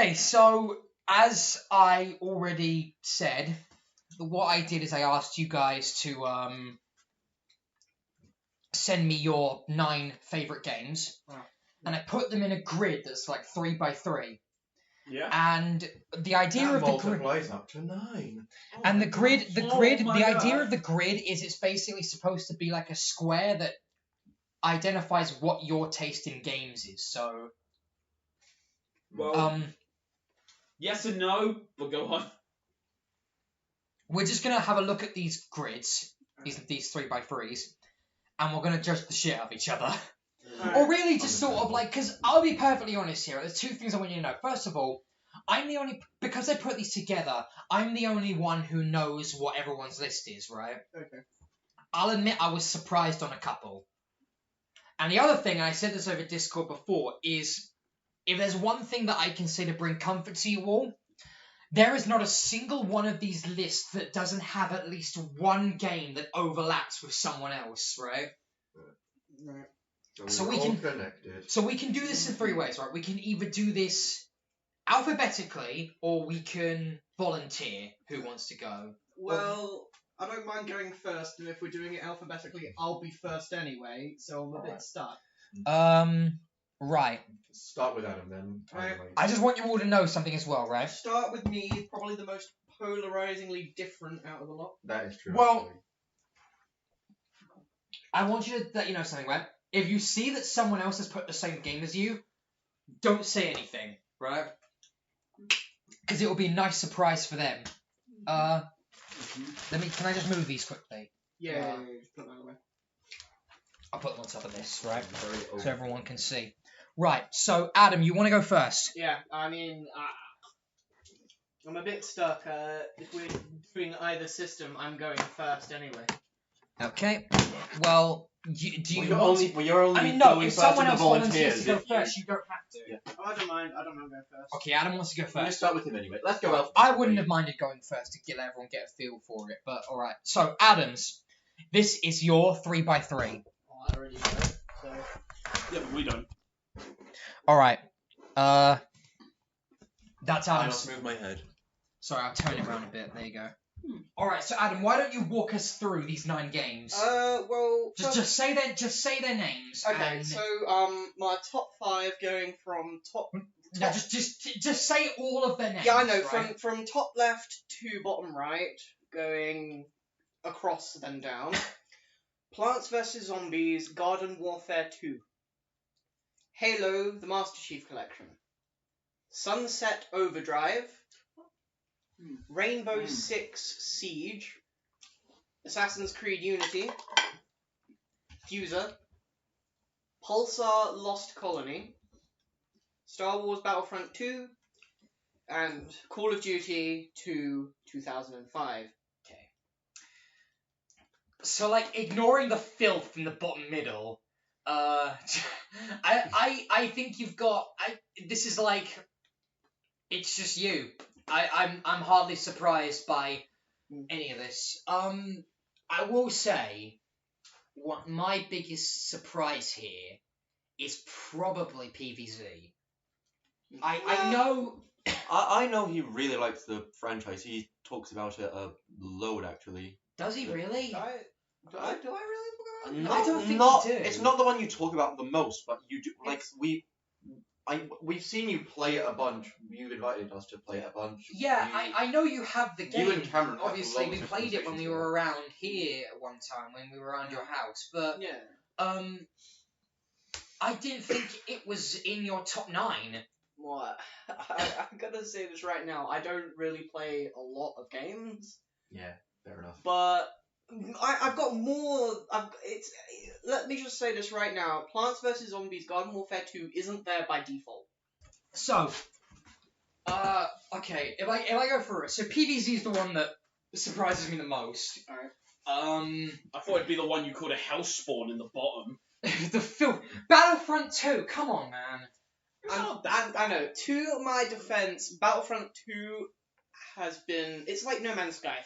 Okay, so as I already said, what I did is I asked you guys to send me your 9 favorite games, and I put them in a grid that's like 3x3. Yeah. And the idea of the grid multiplies up to 9. and the grid, the idea God. of the grid is it's basically supposed to be like a square that identifies what your taste in games is. So, Well, yes and no, but go on. we're just gonna have a look at these grids, these 3x3s, and we're gonna judge the shit out of each other. Or really just sort of like, because I'll be perfectly honest here, there's 2 things I want you to know. First of all, because I put these together, I'm the only one who knows what everyone's list is, right? Okay. I'll admit I was surprised on a couple. And the other thing, and I said this over Discord before, is if there's one thing that I can say to bring comfort to you all, there is not a single one of these lists that doesn't have at least one game that overlaps with someone else, right? Right. So we all can- connected. So we can do this in 3 ways, right? We can either do this alphabetically, or we can volunteer who wants to go. Well, I don't mind going first, and if we're doing it alphabetically, I'll be first anyway, so I'm a bit stuck. Right. Start with Adam then. Right. I just want you all to know something as well, right? Start with me, probably the most polarizingly different out of the lot. That is true. Well- actually. I want you to let you know something, right? If you see that someone else has put the same game as you, don't say anything, right? Because it will be a nice surprise for them. Can I just move these quickly? Yeah, just put that away. I'll put them on top of this, right? Very So open. everyone can see. Right, so Adam, you want to go first? Yeah, I mean, I'm a bit stuck. If we're doing either system, I'm going first anyway. Okay. Well, do you want to... You're only I mean, no, going if first someone in the else volunteers to volunteers. go first, you don't have to. Yeah. Oh, I don't mind going first. Okay, Adam wants to go We're going to first. start with him anyway. Let's go out. I wouldn't have minded going first to let everyone get a feel for it, but alright. So, Adams, this is your 3x3. Oh, I already know it, so... Yeah, but we don't. Alright. That's I'll Adam's. move my head. Sorry, I'll turn it around a bit. There you go. Alright, so Adam, why don't you walk us through these 9 games? Well... Just say their names. Okay, and... so, my top 5 going from top... No, just say all of their names. Yeah, I know, right? from top left to bottom right, going across then down. Plants vs. Zombies, Garden Warfare 2. Halo, the Master Chief Collection. Sunset Overdrive. Rainbow Six Siege. Assassin's Creed Unity. Fuser. Pulsar Lost Colony. Star Wars Battlefront 2. And Call of Duty 2 2005. So, like, ignoring the filth in the bottom middle, I think you've got. This is like, it's just you. I'm hardly surprised by any of this. I will say, what my biggest surprise here is probably PvZ. I know. I know he really likes the franchise. He talks about it a load, actually. Does he really? Do I really talk about it? I don't think not, you do. It's not the one you talk about the most, but you do. Like we've seen you play it a bunch. You've invited us to play it a bunch. Yeah, I know you have the game. You and Cameron have Obviously, loads we of played it when we conversations were around here at one time, when we were around your house. But Yeah. I didn't think it was in your top 9. What? I'm gonna say this right now. I don't really play a lot of games, Yeah, fair enough. but I've got more. Let me just say this right now. Plants vs Zombies: Garden Warfare 2 isn't there by default. So, okay, if I go through it, so PvZ is the one that surprises me the most. Alright. I thought it'd be the one you called a house spawn in the bottom. The film Battlefront 2. Come on, man. I know. To my defense, Battlefront 2 has been... It's like No Man's Sky.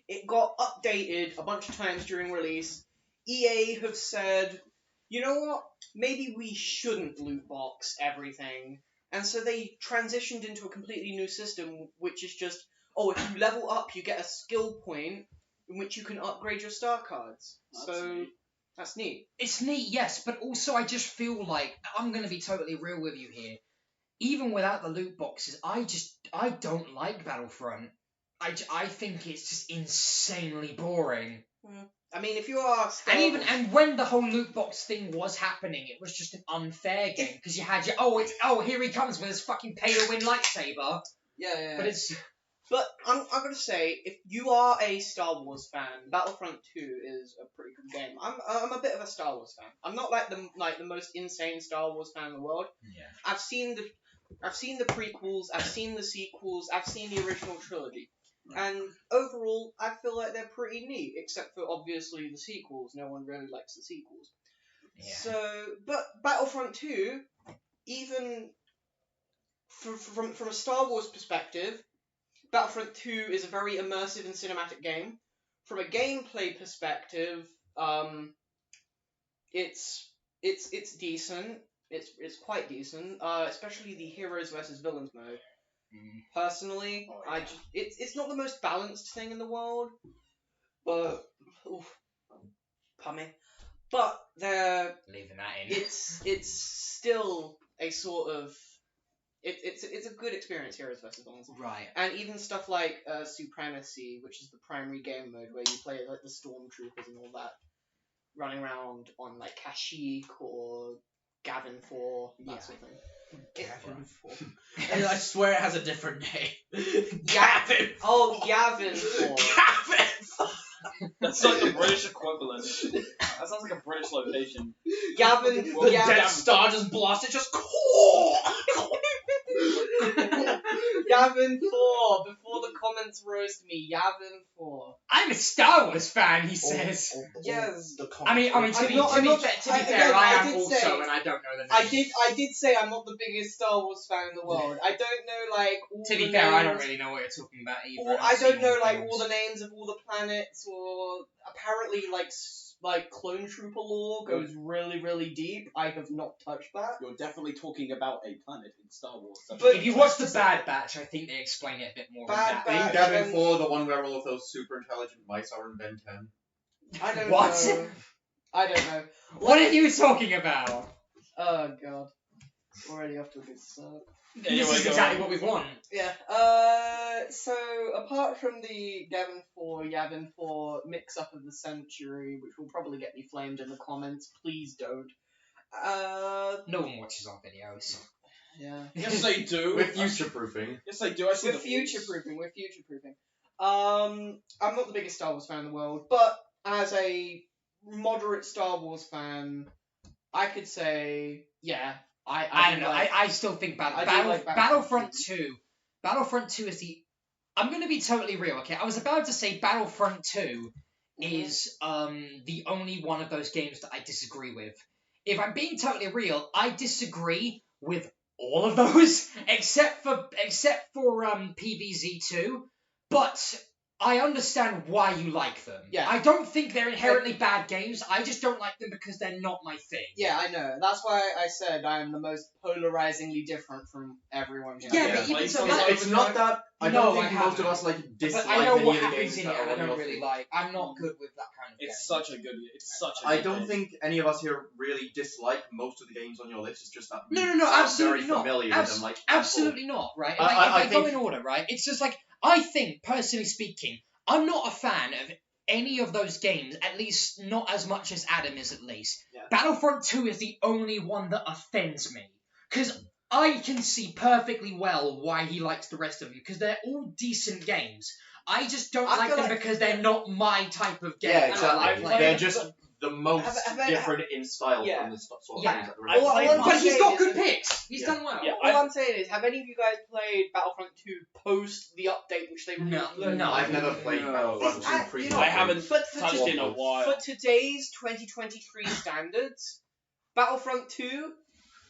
It got updated a bunch of times during release. EA have said, you know what? Maybe we shouldn't loot box everything. And so they transitioned into a completely new system, which is just, if you level up, you get a skill point in which you can upgrade your star cards. That's neat. It's neat, yes, but also I just feel like, I'm going to be totally real with you here, even without the loot boxes, I don't like Battlefront. I think it's just insanely boring. I mean, if you are And when the whole loot box thing was happening, it was just an unfair game because you had your here he comes with his fucking pay to win lightsaber. Yeah. But I'm gonna say, if you are a Star Wars fan, Battlefront 2 is a pretty good game. I'm a bit of a Star Wars fan. I'm not like the most insane Star Wars fan in the world. Yeah. I've seen the prequels, I've seen the sequels, I've seen the original trilogy. And overall, I feel like they're pretty neat, except for obviously the sequels. No one really likes the sequels. Yeah. But Battlefront 2, even from a Star Wars perspective, Battlefront 2 is a very immersive and cinematic game. From a gameplay perspective, it's decent. It's quite decent, especially the heroes versus villains mode. Personally, it's not the most balanced thing in the world, but pardon me. But Leaving that in. it's still a sort of it's a good experience, heroes versus villains. Right. And even stuff like Supremacy, which is the primary game mode where you play like the stormtroopers and all that, running around on like Kashyyyk or Gavin 4, that sort of thing. Gavin 4. And I swear it has a different name. Gavin! Oh, Gavin 4. Gavin! That's like the British equivalent. That sounds like a British location. Gavin, The Death Star just blasted, just Gavin 4, before the comments roast me, Gavin 4. I'm a Star Wars fan, he says. Yes. I mean, to be fair, I am also, and I don't know the names. I did say I'm not the biggest Star Wars fan in the world. I don't know like all To be the fair, names, I don't really know what you're talking about either. or I don't know like all the names of all the planets, or apparently like clone trooper lore goes really, really deep. I have not touched that. You're definitely talking about a planet in Star Wars. But if you watch the Bad Batch, I think they explain it a bit more. Bad in that. Batch. Ain't Gavin 4 the one where all of those super intelligent mice are in Ben 10? I don't What? know. I don't know. What are you talking about? Oh god. Already off to a good start. This is exactly what we want. Yeah. So apart from the Gavin 4, Yavin 4 mix-up of the century, which will probably get me flamed in the comments, please don't. No one watches our videos. Yeah. Yes, they do. With future-proofing. Yes, they do. I see We're the future-proofing. I'm not the biggest Star Wars fan in the world, but as a moderate Star Wars fan, I could say, yeah, I don't know. I still think Battlefront 2. Battlefront 2 is the. I'm going to be totally real, okay? I was about to say Battlefront 2 is the only one of those games that I disagree with. If I'm being totally real, I disagree with all of those except for PvZ2, but I understand why you like them. Yeah. I don't think they're inherently bad games. I just don't like them because they're not my thing. Yeah, I know. That's why I said I am the most polarizingly different from everyone here. Yeah, but even so, It's not that. I don't think most of us dislike but I know any what of the happens games in that it, are and I on don't your really feed. like. I'm not good with that kind of game. It's such a good. It's such a. I good don't game. think any of us here really dislike most of the games on your list. It's just that we No, are absolutely very not. familiar with them. Like Absolutely not, right? I- Like, I if I go think- in order, right? It's just like, I think, personally speaking, I'm not a fan of any of those games, at least not as much as Adam is, at least. Yeah. Battlefront 2 is the only one that offends me. Because I can see perfectly well why he likes the rest of them, because they're all decent games. I just don't I like feel them like- because they're not my type of game. Yeah, And I like exactly. playing They're them. just the most Have- different in style Yeah. from the sort of Yeah. games that I- are I- But he's got good saying is- picks. He's Yeah. done well. Yeah. All I'm saying is, have any of you guys played Battlefront 2 post the update which they released? No. I've never played No. Battlefront 2 It's- pre. you know, I haven't But for, touched in a For while. for today's 2023 standards, Battlefront 2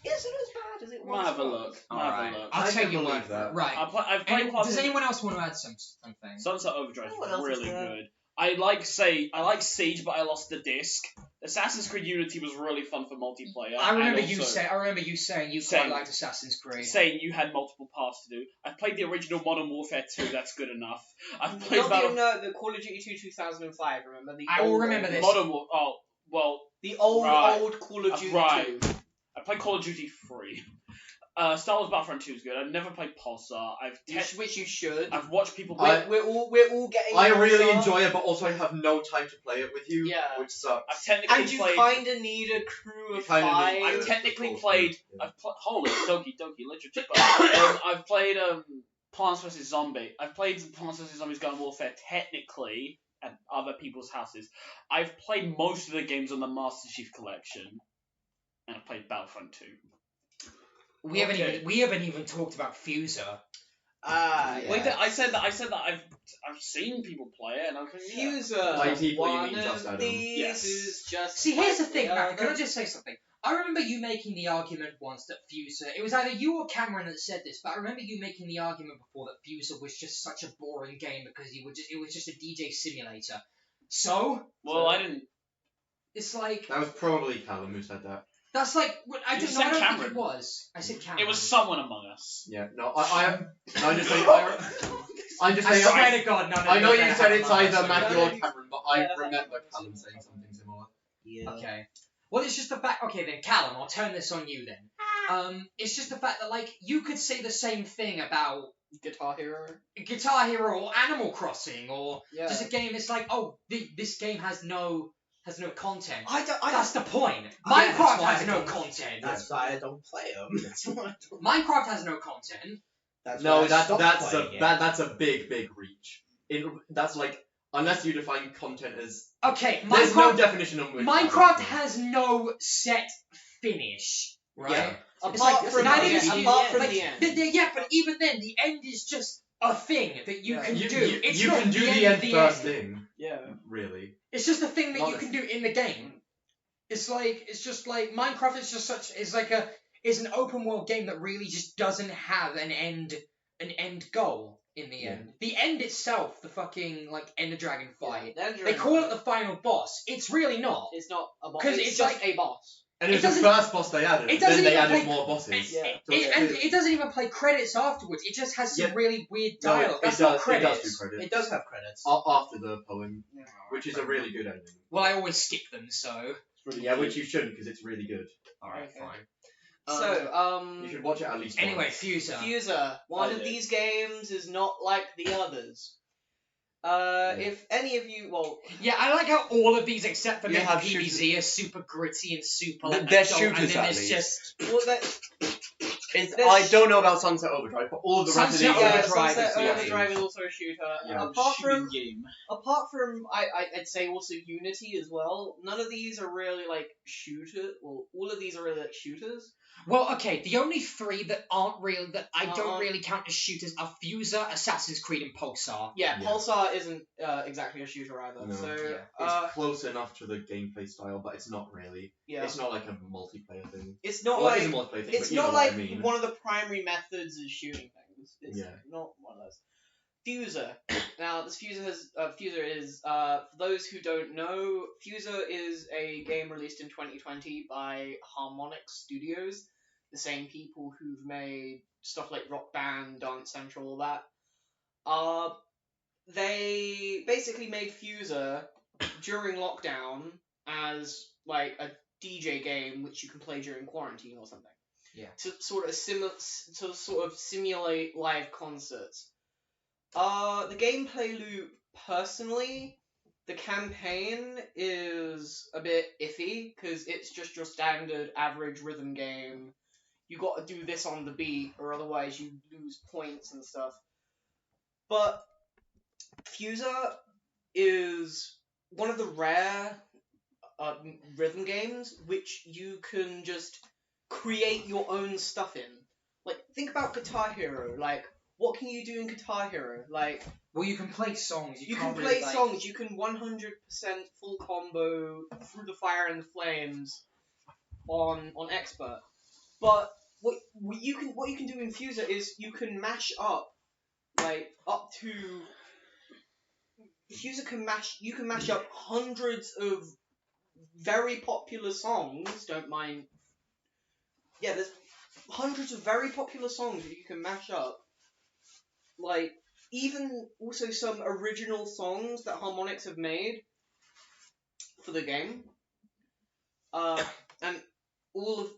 isn't as bad as it I'm was. gonna have a look. I'm gonna have Alright. a look. I'll I take can your believe word for that. it. Right. I've played And parts does of anyone else want to add something? Sunset Overdrive What is else is really there? good. I like Siege, but I lost the disc. Assassin's Creed Unity was really fun for multiplayer. I remember and you also saying you Same. quite liked Assassin's Creed. saying you had multiple paths to do. I've played the original Modern Warfare 2. That's good enough. I've played The Call of Duty 2 2005. Remember the I will old, remember old- this. Modern War. Oh well, The old Right. old Call of Duty Right. 2. I played Call of Duty 3. Star Wars Battlefront 2 is good. I've never played Pulsar. Which you should. I've watched people. We're all getting. I really Pulsar. enjoy it, but also I have no time to play it with you, Yeah. which sucks. I've technically And you played. kinda need a crew You of kinda need- 5. I've Yeah. technically Cool. played. Yeah. Holy Doki literature. But, I've played Plants vs Zombie. I've played Plants vs Zombies Garden Warfare technically at other people's houses. I've played most of the games on the Master Chief Collection, and I've played Battlefront 2. We haven't even talked about Fuser. Wait, I said that I've seen people play it, and I'm like, yeah. Fuser. By people, you One mean just of Adam. these Yes. is just. See, here's the like thing, Matt. Can I other. just say something? I remember you making the argument once that Fuser. It was either you or Cameron that said this, but I remember you making the argument before that Fuser was just such a boring game because it was just a DJ simulator. So Well, I didn't. it's like That was probably Callum who said that. that's like I You don't said know. I don't think Cameron. it was. I said Cameron. It was someone among us. Yeah, no, I'm just saying. I'm just I saying. swear to God, none of I know them you said it's have either a Matthew no, or no, Cameron, but yeah, I remember Callum saying something similar. Yeah. Okay. Well, it's just the fact. Okay, then Callum, I'll turn this on you then. It's just the fact that like you could say the same thing about Guitar Hero. Guitar Hero or Animal Crossing or Yeah. just a game. It's like, oh, this game has no content. I That's the point. Yeah, Minecraft that's why has I no don't- content. That's why I don't play them. That's why I don't. Minecraft has no content. That's No, why I stopped that's playing it. that's a big reach. That's like unless you define content as Okay, there's no Minecraft. definition of which Minecraft has no set finish, right? Yeah. It's Apart like from neither the does end. you- Apart from like, the end. yeah, but even then, the end is just a thing that you Yeah. can You do. It's you not can do the the end, end first thing, Yeah. really. It's just a thing that Not you a- can do in the game. It's just like Minecraft is just such is an open world game that really just doesn't have an end goal in the Yeah. end. The end itself, the fucking like Ender Dragon fight. Yeah, They call it the final boss. It's really not. It's not a boss. 'Cause It's it's just like- a boss. And It it was the doesn't- first boss they added. it doesn't Then they even added play- more bosses. Yeah. So And it doesn't even play credits afterwards. It just has some Yeah. really weird No, dialogue. it That's does, not credits. It does do credits. It does have credits. After the poem, which is a really good ending. Well, I always skip them, so Yeah, which you shouldn't because it's really good. alright, Okay. fine. So, You should watch it at least Anyway, once. Fuser. Fuser. One I of did. these games is not like the others. If any of you, well, Yeah, I like how all of these except for You maybe have PvZ are super gritty and super Th- like they're adult, and shooters, then at it's least. just well, that, I don't know about Sunset Overdrive, but all of the rest of Sunset these yeah, are Overdrive Sunset is the Overdrive is also a shooter. Yeah. Apart from, I'd say also Unity as well. None of these are really like shooter. Well, all of these are really like shooters. well, okay. The only three that aren't real that I Uh-uh. don't really count as shooters are Fuser, Assassin's Creed, and Pulsar. Yeah, Yeah. Pulsar isn't exactly a shooter either. No. So, Yeah. It's close enough to the gameplay style, but it's not really. yeah, It's not like a multiplayer thing. it's not Well, like it is a multiplayer thing, it's but you know not what like I mean. one of the primary methods is shooting things. It's Yeah. not one of those. Fuser. Now, this Fuser is for those who don't know, Fuser is a game released in 2020 by Harmonix Studios, the same people who've made stuff like Rock Band, Dance Central, all that. They basically made Fuser during lockdown as like a DJ game which you can play during quarantine or something. Yeah. To sort of simulate live concerts. The gameplay loop, personally, the campaign is a bit iffy because it's just your standard average rhythm game. You got to do this on the beat, or otherwise you lose points and stuff. But Fuser is one of the rare rhythm games which you can just create your own stuff in. Like, think about Guitar Hero. Like, what can you do in Guitar Hero? Like, Well, you can play songs. you can can't play really, like- songs. You can 100% full combo Through the Fire and the Flames on Expert. But what you can do in Fuser is you can mash up like up to Fuser can mash up hundreds of very popular songs. Don't mind. Yeah, there's hundreds of very popular songs that you can mash up. Like, even also some original songs that Harmonix have made for the game. And all of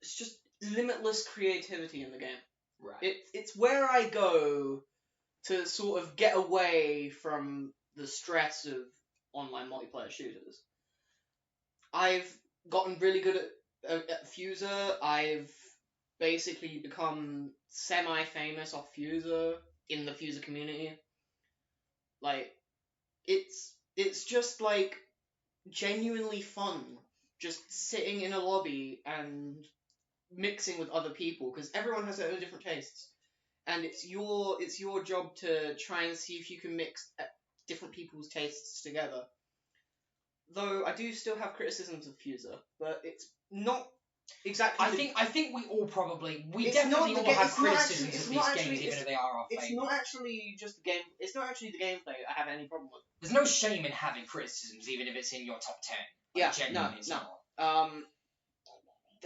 it's just limitless creativity in the game. Right. It's where I go to sort of get away from the stress of online multiplayer shooters. I've gotten really good at Fuser. I've basically become semi-famous off Fuser in the Fuser community. Like, it's just like genuinely fun, just sitting in a lobby and mixing with other people, because everyone has their own different tastes, and it's your job to try and see if you can mix different people's tastes together. Though I do still have criticisms of Fuser, but it's not exactly. I think we all probably It's definitely not the all ga- have it's not criticisms actually- it's of not these actually- games, even it's- if they are our It's favourite. not actually just the game. It's not actually the gameplay I have any problem with. There's no shame in having criticisms, even if it's in your top 10. Yeah, Genuinely, it's no. not.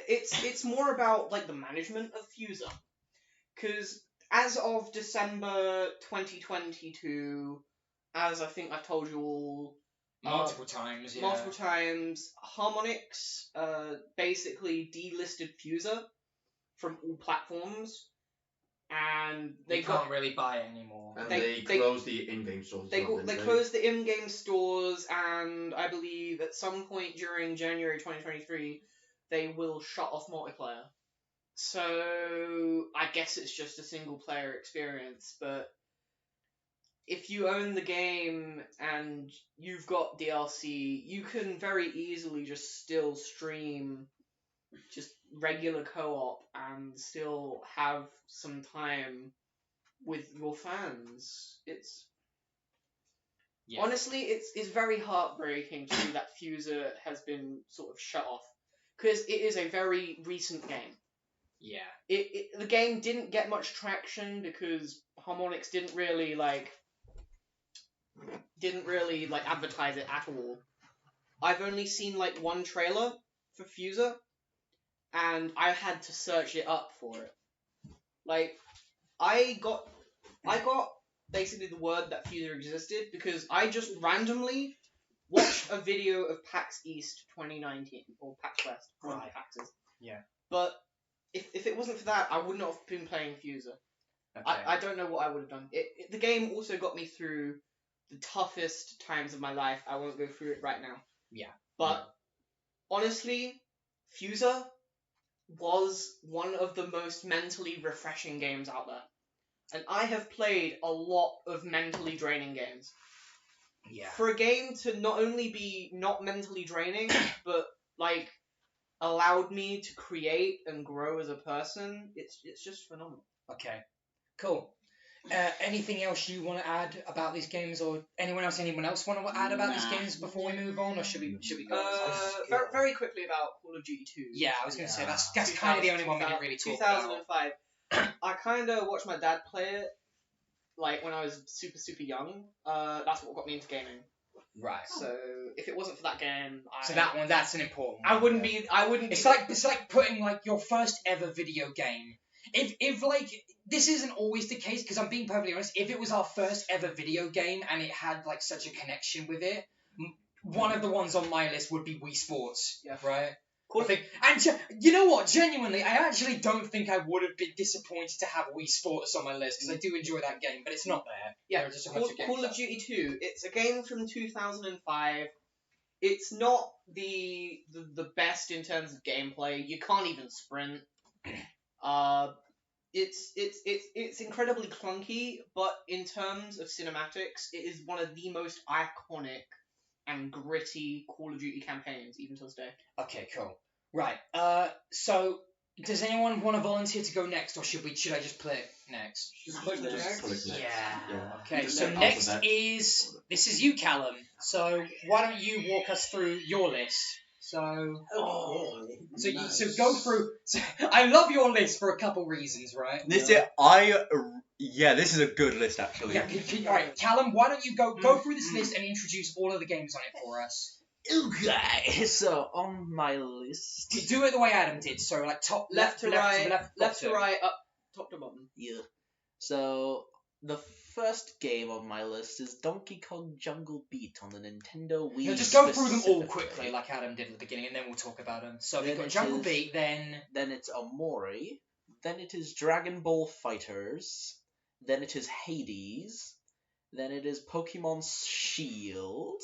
It's more about like the management of Fuser, because as of December 2022, as I think I've told you all Multiple times, yeah. multiple times, Harmonix basically delisted Fuser from all platforms, and They can't really buy it anymore. And They- they closed the in-game stores. They as well, didn't they closed the in-game stores, and I believe at some point during January 2023, they will shut off multiplayer. So I guess it's just a single-player experience, but if you own the game and you've got DLC, you can very easily just still stream just regular co-op and still have some time with your fans. Yeah. Honestly, it's very heartbreaking to see that Fuser has been sort of shut off, because it is a very recent game. Yeah. The game didn't get much traction because Harmonix didn't really advertise it at all. I've only seen like one trailer for Fuser, and I had to search it up for it. Like, I got basically the word that Fuser existed because I just randomly watched a video of PAX East 2019 or PAX West, one of the Right. PAXes. Yeah. But if it wasn't for that, I would not have been playing Fuser. Okay. I don't know what I would have done. The game also got me through the toughest times of my life. I won't go through it right now. Yeah. But honestly, Fuser was one of the most mentally refreshing games out there. And I have played a lot of mentally draining games. Yeah. For a game to not only be not mentally draining, but like allowed me to create and grow as a person, it's just phenomenal. Okay. Cool. Anything else you want to add about these games, or anyone else want to add about these games before we move on, or should we go? Very, very quickly about Call of Duty 2. Yeah, I was going to say that's 2000 kind of the only one we didn't really talk about. 2005. I kind of watched my dad play it, like when I was super, super young. That's what got me into gaming. Right. So if it wasn't for that game, So that's an important one. I wouldn't yeah. be. It's like putting like your first ever video game. If like this isn't always the case, because I'm being perfectly honest. If it was our first ever video game and it had like such a connection with it, one of the ones on my list would be Wii Sports. Yeah. Right. Cool. I think, and you know what? Genuinely, I actually don't think I would have been disappointed to have Wii Sports on my list because I do enjoy that game, but it's not there. Yeah, There are just a bunch of games Call of Duty 2. It's a game from 2005. It's not the best in terms of gameplay. You can't even sprint. It's incredibly clunky, but in terms of cinematics, it is one of the most iconic and gritty Call of Duty campaigns, even to this day. Okay, cool. Right. So does anyone want to volunteer to go next, or should I just play it next? Just Click click next. next. Yeah. Okay. Just So say next alphabet. this is you, Callum. So why don't you walk us through your list? So go through. So, I love your list for a couple reasons, right? This is a good list actually. Yeah. All right, Callum. Why don't you go through this list and introduce all of the games on it for us? Okay, so on my list. You do it the way Adam did, so like top Left to right, left to bottom. right, up, top to bottom. Yeah. So the first game on my list is Donkey Kong Jungle Beat on the Nintendo Wii. No, just go through them all specifically. quickly, like Adam did at the beginning, and then we'll talk about them. So Then we've got it Jungle is- Beat, then Then it's Omori. Then it is Dragon Ball Fighters. Then it is Hades. Then it is Pokemon Shield.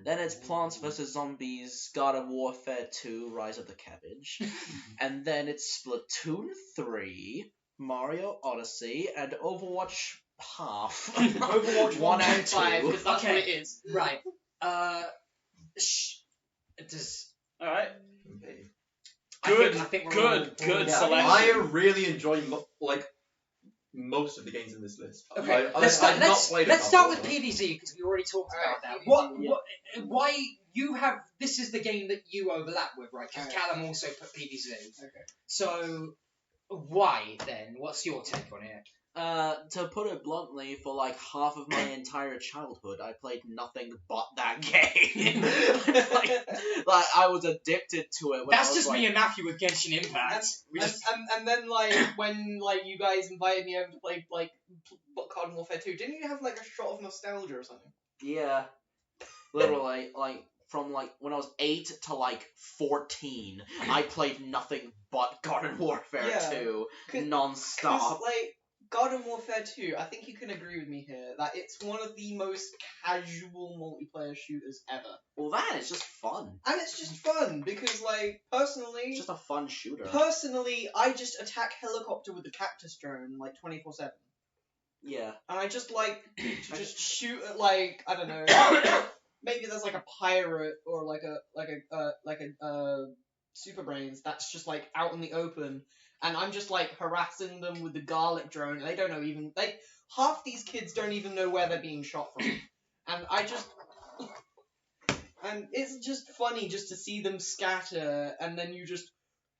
Then it's Plants vs. Zombies, God of Warfare 2, Rise of the Cabbage. And then it's Splatoon 3, Mario Odyssey, and Overwatch half. Overwatch 1 and 2. 1.5, because that's Okay. what it is. right. Does Alright. Okay. I think we're all- Good Yeah, selection. I really enjoy most of the games in this list. Okay, I've not played a let's start with couple, PvZ because we already talked about that. Alright, PvZ, Why you have this is the game that you overlap with, right? Because Alright. Callum also put PvZ. Okay. So why then? What's your take on it? To put it bluntly, for like half of my entire childhood, I played nothing but that game. like I was addicted to it. When I That's was, just like, me and Matthew with Genshin Impact. And then like when like you guys invited me over to play like Garden Warfare 2, didn't you have like a shot of nostalgia or something? Yeah, literally, like from like when I was 8 to like 14, I played nothing but Garden Warfare Yeah. 2 'Cause- non-stop. Because like Garden Warfare 2, I think you can agree with me here that it's one of the most casual multiplayer shooters ever. Well, that is just fun. And it's just fun because like personally It's just a fun shooter. personally I just attack helicopter with the cactus drone like 24/7. Yeah. And I just like to just shoot at like I don't know maybe there's like a pirate or like a super brains that's just like out in the open and I'm just like harassing them with the garlic drone. They don't know even like half these kids don't even know where they're being shot from. And I just and it's just funny just to see them scatter and then you just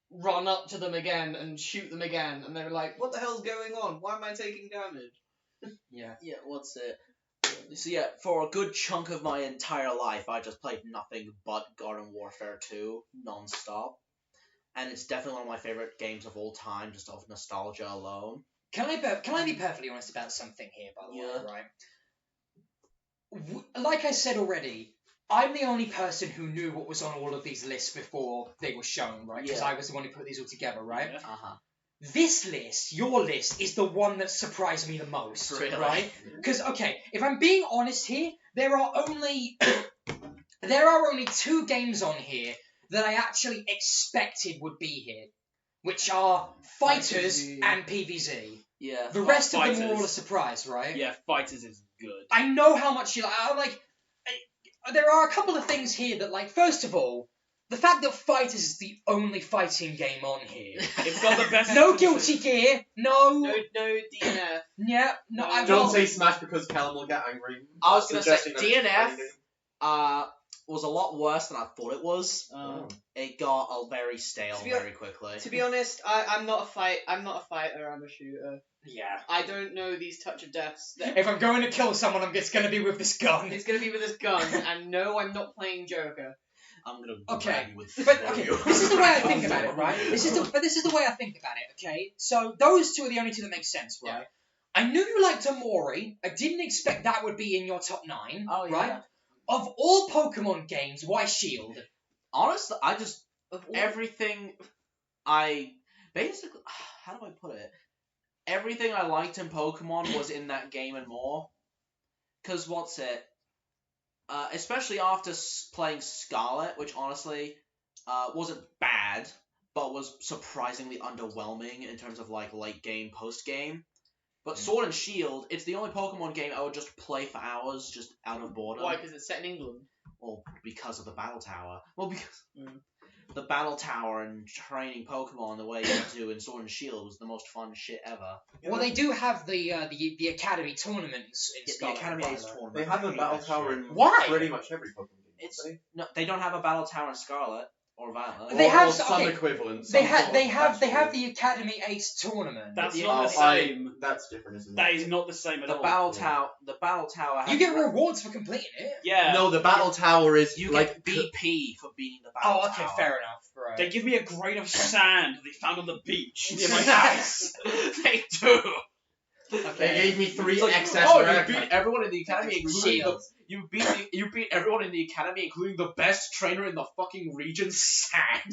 run up to them again and shoot them again and they're like, what the hell's going on? Why am I taking damage? Yeah. Yeah, what's it? So yeah, for a good chunk of my entire life, I just played nothing but Garden Warfare 2 non-stop. And it's definitely one of my favorite games of all time, just of nostalgia alone. Can I be perfectly honest about something here, by the Yeah. way, right? Like I said already, I'm the only person who knew what was on all of these lists before they were shown, right? Because Yeah. I was the one who put these all together, right? Yeah. Uh-huh. This list, your list, is the one that surprised me the most, Really? right? Because, okay, if I'm being honest here, there are only 2 games on here that I actually expected would be here, which are Fighters PvZ. and PvZ. Yeah. The rest of them Fighters. were all a surprise, right? Yeah, Fighters is good. I know how much you like. There are a couple of things here that, like, first of all, the fact that Fighters is the only fighting game on here. It's got the best. No Guilty Gear. No. No DNF. Yeah. No. I Don't well, say Smash because Callum will get angry. I was gonna say Suggesting that it's a DNF fighting game. was a lot worse than I thought it was. Oh. It got very stale To be very quickly. To be honest, I'm not a fighter, I'm a shooter. yeah. I don't know these touch of deaths. If I'm going to kill someone, it's going to be with this gun. It's gonna be with this gun, and no, I'm not playing Joker. I'm gonna Okay, grab you with But okay, this is the way I think about it, right? This is the way I think about it. Okay, so those 2 are the only 2 that make sense, right? Yeah. I knew you liked Omori. I didn't expect that would be in your top 9. Oh, yeah. Right? Of all Pokemon games, why Shield? Honestly, I just Of all- everything I basically how do I put it? Everything I liked in Pokemon was in that game and more. Cause what's it? Especially after playing Scarlet, which honestly wasn't bad, but was surprisingly underwhelming in terms of like late game, post game. But Sword and Shield, it's the only Pokemon game I would just play for hours, just out of boredom. Why? Because it's set in England. Well, because of the Battle Tower. Well, because Mm. the Battle Tower and training Pokemon the way you do in Sword and Shield was the most fun shit ever. Well, they do have the Academy tournaments in The Scarlet Academy and Ace Violet. tournament. They have a battle tower in Why? pretty much every Pokemon game. It's don't they? no, they don't have a Battle Tower in Scarlet. Or Violet. They have some okay, equivalent. They some have sort they of have they have festival. the Academy Ace tournament. That's The- not the Oh, same. That's different, isn't it? That is not the same at The all. battle tower. The battle tower. You has get re- rewards for completing it. Yeah. No, the battle tower is You like get BP for beating the battle Oh, tower. okay, fair enough. Right. They give me a grain of sand they found on the beach near my Nice. house. They do. They gave me 3 It's like, excess oh, you rare beat everyone in the academy, including the, Shields. you beat everyone in the academy, including the best trainer in the fucking region, Sand.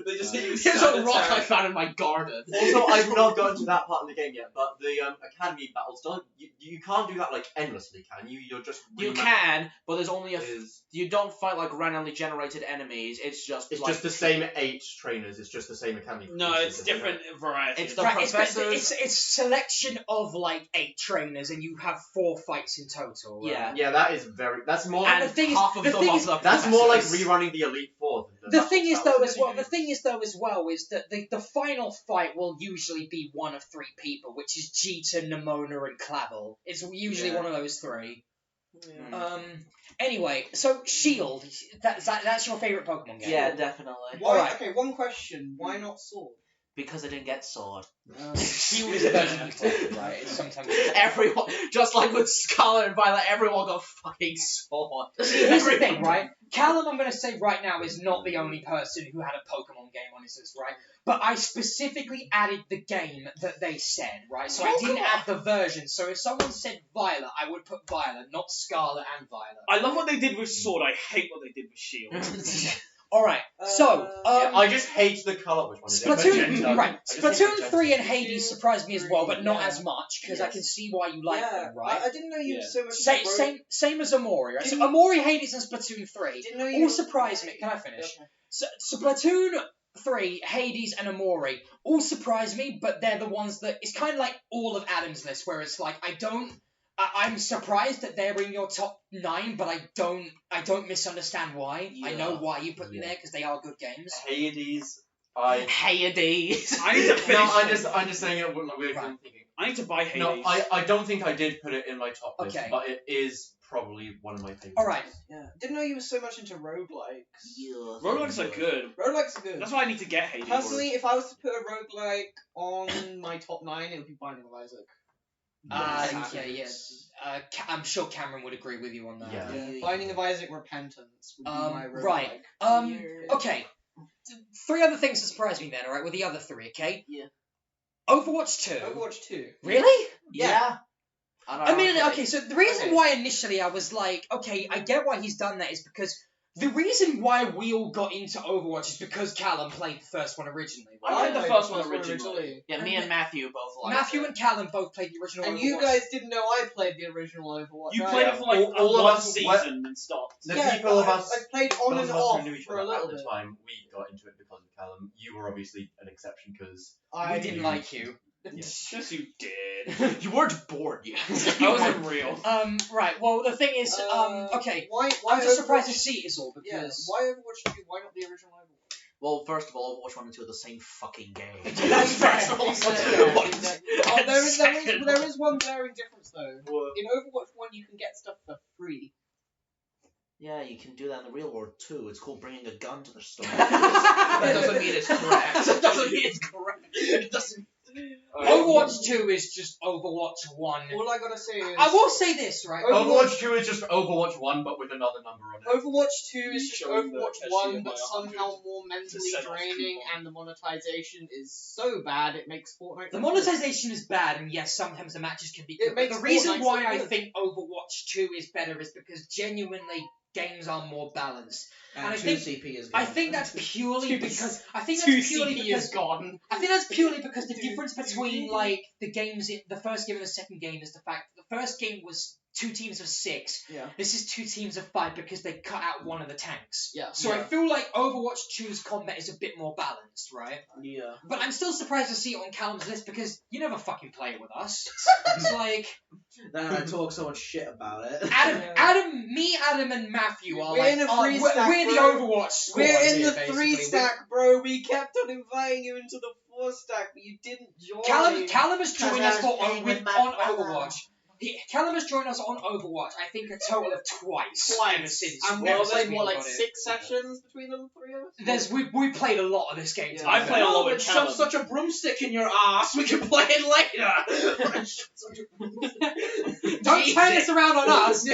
They just here's a rock I found in my garden. Also, I've not gotten to that part of the game yet, but the academy battles don't. You can't do that like endlessly, can you? You're just You can, but there's only Is you don't fight like randomly generated enemies. It's just it's like, just the same 8 trainers. It's just the same academy. No, courses, it's isn't it? different variety. It's the Right, professors. it's selection of like 8 trainers, and you have 4 fights in total. Right? Yeah. Yeah, that is very. That's more. And and the thing is- half of the them thing are is- the That's more like professors. rerunning the Elite Four. than The Battle thing is Towers though in as well. any The game. thing is though as well is that the final fight will usually be one of 3 people, which is Jeter, Nimona, and Clavel. It's usually Yeah. one of those 3. Yeah. Anyway, so Shield. That's your favorite Pokemon game. Yeah, definitely. Why? Alright. Okay, one question. Why not Sword? Because I didn't get sword. Shield is a version you play, right? It's sometimes. Everyone, just like with Scarlet and Violet, everyone got fucking sword. See, here's the thing, right? Callum, I'm going to say right now, is not the only person who had a Pokemon game on his list, right? But I specifically added the game that they said, right? So I didn't add the version. So if someone said Violet, I would put Violet, not Scarlet and Violet. I love what they did with Sword. I hate what they did with Shield. All right. So, I just hate the color. Which one is it? Splatoon, Magenta. right? I just hate Splatoon magenta. 3 and Hades surprised me as well, but not Yeah. as much because I Yes. can see why you like them, right? I didn't know you were Yeah. so much. Same as Amori, right? So Didn't- Amori, Hades, and Splatoon 3 Didn't know you all surprised me. Can I finish? Okay. So Splatoon 3, Hades, and Amori all surprise me, but they're the ones that it's kind of like all of Adam's list, where it's like I'm surprised that they're in your top 9, but I don't misunderstand why. I know why you put them Yeah. there because they are good games. Hades. Hades. I need to finish. No, I'm just saying it. We're Right. thinking. I need to buy Hades. No, I don't think I did put it in my top list, Okay. but it is probably one of my favorites. All right. Yeah. Didn't know you were so much into roguelikes. Roguelikes are good. Roguelikes are good. That's why I need to get Hades. Personally, if I was to put a roguelike on my top 9, it would be Binding of Isaac. Yeah. I'm sure Cameron would agree with you on that. Yeah. Binding of Isaac Repentance would be my roguelike. Right. Okay. 3 other things that surprised me then, alright, with the other 3, okay? Yeah. Overwatch 2. Overwatch 2. Really? Yeah. I mean, okay, so the reason Okay. why initially I was like, okay, I get why he's done that is because the reason why we all got into Overwatch is because Callum played the first one originally. I Right? played the first one originally. Yeah, me and Matthew both liked Matthew it. and Callum both played the original And Overwatch. you guys didn't know I played the original Overwatch. You I- played it for like all of one us- season and stopped. The Yeah, people but of us. I played on those and of us who off knew each for a other little at the bit. time, we got into it because of Callum. You were obviously an exception because We didn't like you. Yes, you did. You weren't bored yet. I wasn't real. Right, well, the thing is, okay, I'm just surprised to see it is all Yeah, because... why Overwatch 2? Why not the original Overwatch? Well, first of all, Overwatch 1 and 2 are the same fucking game. That's fair. First of all, Exactly. Oh, there second is one glaring difference though. In Overwatch 1, you can get stuff for free. Yeah, you can do that in the real world too. It's called bringing a gun to the store. That doesn't mean it's correct. That doesn't mean it's correct. It doesn't. Overwatch 2 is just Overwatch 1. All I gotta say is I will say this, right? Overwatch 2 is just Overwatch 1, but with another number on it. Overwatch 2 is just Showing the Overwatch Tessie 1, but by somehow more mentally 100% off draining, coupon. and the monetization is so bad it makes Fortnite. The monetization is bad, and yes, sometimes the matches can be It good. But makes the reason Fortnite why so I good. think Overwatch 2 is better is because genuinely games are more balanced. And I 2 think- CP is I good. think that's purely because I think Two that's purely CP because is gone. I think that's purely because the Two difference CP. between like the games, the first game and the second game is the fact that the first game was 2 teams of 6. Yeah. This is 2 teams of 5 because they cut out one of the tanks. Yeah. So I feel like Overwatch 2's combat is a bit more balanced, right? Yeah. But I'm still surprised to see it on Callum's list because you never fucking play it with us. It's like Then I talk so much shit about it. Adam, and Matthew are We're like in a free stack, we're the bro. Overwatch squad We're in here, the basically. 3 stack, bro. We kept on inviting you into the 4 stack, but you didn't join. Callum has joined us Cause I was playing on with my Overwatch. brother. Callum has joined us on Overwatch, I think a total of twice. Ever since. And ever we since played, we what, like got it. 6 sessions between the three of us? We played a lot of this game. Yeah. to be I fair. played a lot with Shove Callum. such a broomstick in your ass. We can play it later. Don't turn this around on us.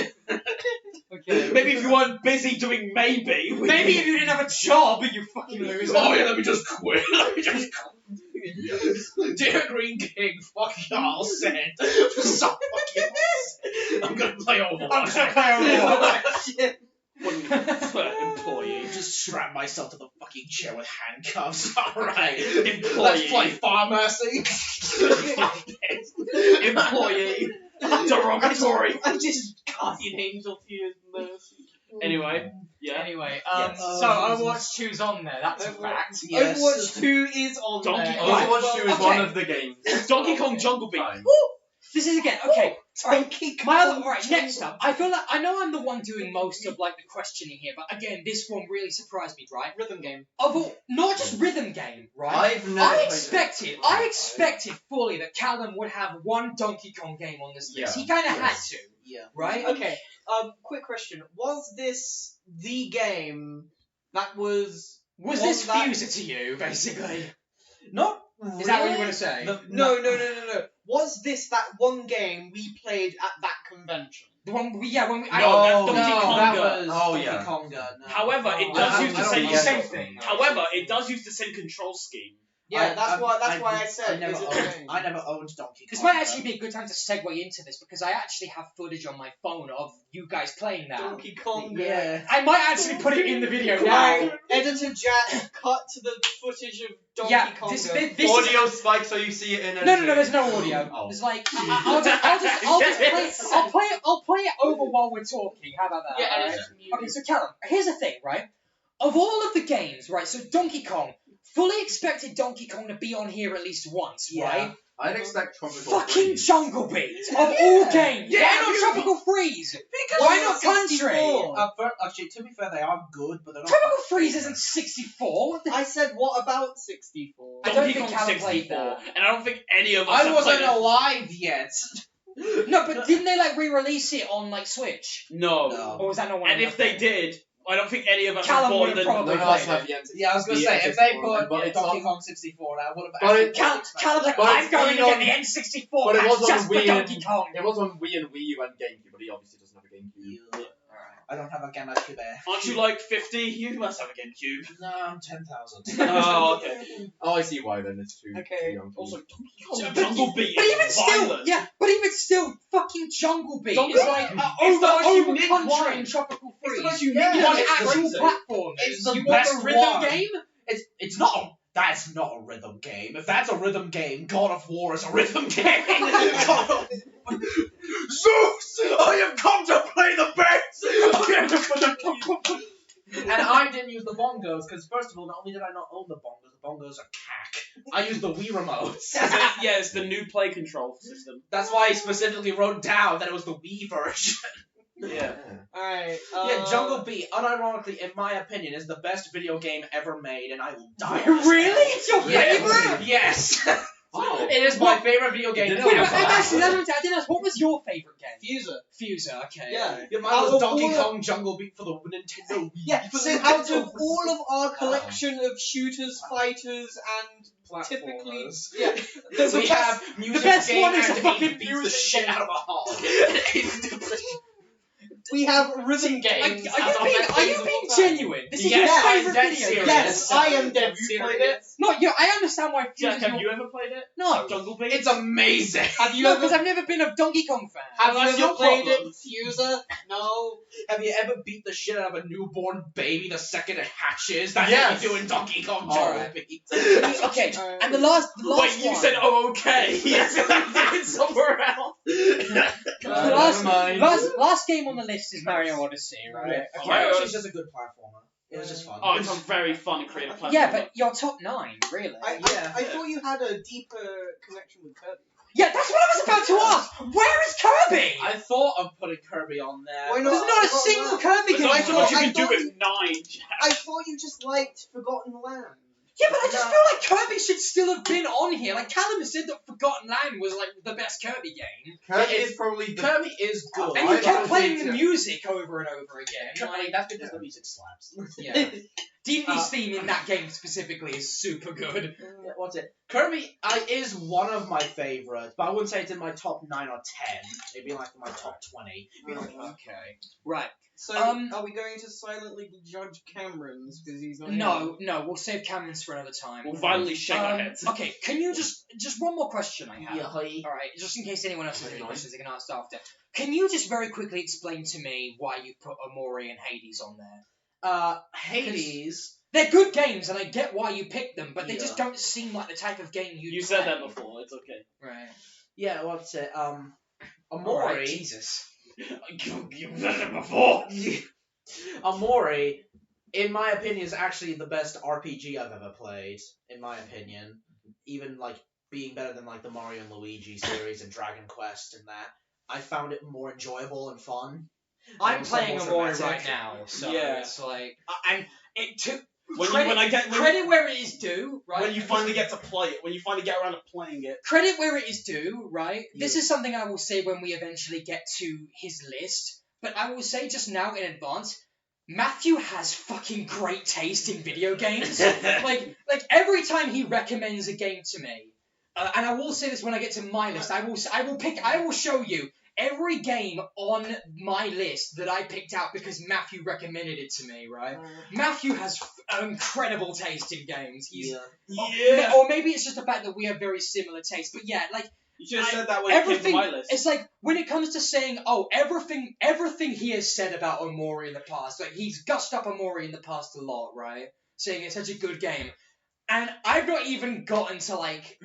Okay. Maybe if you weren't busy doing maybe. Maybe if you didn't have a job, you fucking loser. Oh yeah, let me just quit. Let me just quit. Dear Green King, fuck y'all said. So fucking I'm gonna play Overwatch. I'm gonna play Overwatch. Employee. Just strap myself to the fucking chair with handcuffs. Alright. Employee. Let's play Pharmacy. Employee. Derogatory. I'm just guardian angel to your mercy. Anyway, yeah. Anyway, Yes. so Overwatch 2's on there. That's a fact. Yes. Overwatch 2 is on Donkey there. Kong. Overwatch 2 is Okay. one of the games. Donkey Kong Jungle Beat. Fine. This is again okay. Alright, Donkey Kong. my other, right, next up. I feel like I know I'm the one doing most of like the questioning here, but again, this one really surprised me. Right? Rhythm game. Of all, not just rhythm game, right? I've never I played expected fully that Callum would have one Donkey Kong game on this list. Yeah. He kind of had Yes. to, Yeah. right? Okay, quick question. Was this the game that was... Was one this that- Fuser to you, basically? Not Is that what you really. want to say? No. Was this that one game we played at that convention? The one, when we, yeah, when we. I, No, that Donkey that Konga. was Oh, Donkey yeah. Konga. No. However, it I does don't- use the I don't same get same it. thing. However, it does use the same control scheme. Yeah, that's why I I said, never is it owned, the game? I never owned Donkey Kong. This might actually be a good time to segue into this because I actually have footage on my phone of you guys playing that. Donkey Kong. Yeah. I might actually put it in the video Right, now. Editor Jack, cut to the footage of Donkey Yeah, Kong. this is Audio spike so you see it in a. no, there's no audio. Oh. There's like I'll play it over while we're talking. How about that? Yeah, and alright? it's just muted. Okay, so Callum, here's the thing, right? Of all of the games, right? So Donkey Kong, fully expected Donkey Kong to be on here at least once, Yeah. right? I'd expect Tropical Fucking Freeze. Jungle Beat of all games. Yeah, Why not you- Tropical Freeze? Because Why it's not Country? 64. Actually, to be fair, they are good, but they're not. Tropical Freeze isn't 64. What the I said, what about 64? I don't Donkey think Kong Callum played 64. that. And I don't think any of us I have wasn't played it. alive yet. No, but didn't they like re-release it on like Switch? No. No. Or was that not one? And of if them? they did, I don't think any of us Callum have bought would've the... probably None of us played have yet. Yeah, I was gonna The say, if they N64, put but it's Donkey on- Kong 64, I would have But actually. it- Callum's like, But I'm it's going to been get on- the N64 but it patch was on just for Wii Donkey and- Kong. It was on Wii and Wii U and GameCube, but he obviously doesn't have a GameCube. I don't have a GameCube there. Aren't you like 50? You must have a GameCube. No, I'm 10,000. Oh, okay. Oh, I see why then. It's too Okay. young. for Also, you. Jungle Beat But even is still, violent. yeah, but even still, fucking Jungle Beat Jungle is Beat- like it's the most over unique country one. and Tropical It's Freeze. the most unique You know, one. the It's actual crazy. platform. It's the you want best a rhythm one. game? It's not a. That's not a rhythm game. If that's a rhythm game, God of War is a rhythm game. Zeus, I have come to play the bass. And I didn't use the bongos because, first of all, not only did I not own the bongos are cack. I used the Wii remotes. Yeah, it's the new play control system. That's why I specifically wrote down that it was the Wii version. Yeah. Alright, Yeah, Jungle Beat, unironically, in my opinion, is the best video game ever made, and I will die. on this Really? hill. It's your Yeah. favorite? Yes. Oh. It is my favorite video game Didn't Wait, know but ever. actually, I didn't ask, what was your favorite game? Fuser. Fuser, okay. Yeah. Yeah, mine Out was of Donkey all of- Kong Jungle Beat for the Nintendo Wii. Yeah, so out of all of our collection of shooters, fighters, and typically... Platformers. Yeah. So we have music best game one is and a fucking beats the music shit out of a hog. We have rhythm Are games. you being genuine? This is Yes, your I'm favorite dead video serious. game? Yes, I am dead Have you played serious. No, yeah, I understand why Jack, Fuser's have your... you ever played it? No. Jungle Beat? It's amazing. Have you No, ever because I've never been a Donkey Kong fan. have you That's ever your played problem. it, Fuser? No. Have you ever beat the shit out of a newborn baby the second it hatches? That's Yes. what you do in Donkey Kong Oh. Jungle Beat. Okay, and the last Wait, you one. said, oh, okay. Yes, I did it somewhere else. The last, Never mind. last game on the list is Mario Odyssey, right? Okay. Mario was just a good platformer. It was just fun. Oh, it's a very fun and creative platform. Yeah, but you're top 9, really. Yeah. I thought you had a deeper connection with Kirby. Yeah, that's what I was about to ask. Where is Kirby? I thought of putting Kirby on there. Why not? There's not a Forgotten single Land. Kirby There's game. only so much you I can do thought with you- 9, Jack. I thought you just liked Forgotten Land. Yeah, but I just No. feel like Kirby should still have been on here. Like Callum has said that Forgotten Land was like the best Kirby game, Kirby is probably the. Kirby is good. and you I kept don't playing think the so. music over and over again. I mean, Like, that's because the music slaps. yeah, DDD's theme in that game specifically is super good. Yeah, what's it? Kirby is one of my favorites, but I wouldn't say it's in my top 9 or 10. It'd be like in my top 20. Okay, right. So, Um, are we going to silently judge Cameron's because he's not No, we'll save Cameron's for another time. We'll violently shake our heads. Okay, can you just one more question I have? Yeah, hi. All right, just in case anyone else has any Very nice. questions, they can ask after. Can you just very quickly explain to me why you put Omori and Hades on there? Hades. They're good games, and I get why you picked them, but they Yeah. just don't seem like the type of game You said that before. It's okay. Right. Yeah, what's it? Alright, Amori. Jesus. You said it before. Amori, in my opinion, is actually the best RPG I've ever played. In my opinion, even like being better than like the Mario and Luigi series and Dragon Quest and that. I found it more enjoyable and fun. I'm Also playing more Omori dramatic. right now, so Yeah. it's like, and it took When where it is due, right? when you finally get to play it, when you finally get around to playing it. Credit where it is due, right? This Yeah. is something I will say when we eventually get to his list, but I will say just now in advance, Matthew has fucking great taste in video games. like every time he recommends a game to me, and I will say this when I get to my list, I will show you every game on my list that I picked out because Matthew recommended it to me, right? Matthew has incredible taste in games. He's Yeah. or maybe it's just the fact that we have very similar tastes, but yeah, like You should have said that when it came to everything. my list. It's like when it comes to saying, oh, everything he has said about Omori in the past, like he's gushed up Omori in the past a lot, right? Saying it's such a good game. And I've not even gotten to like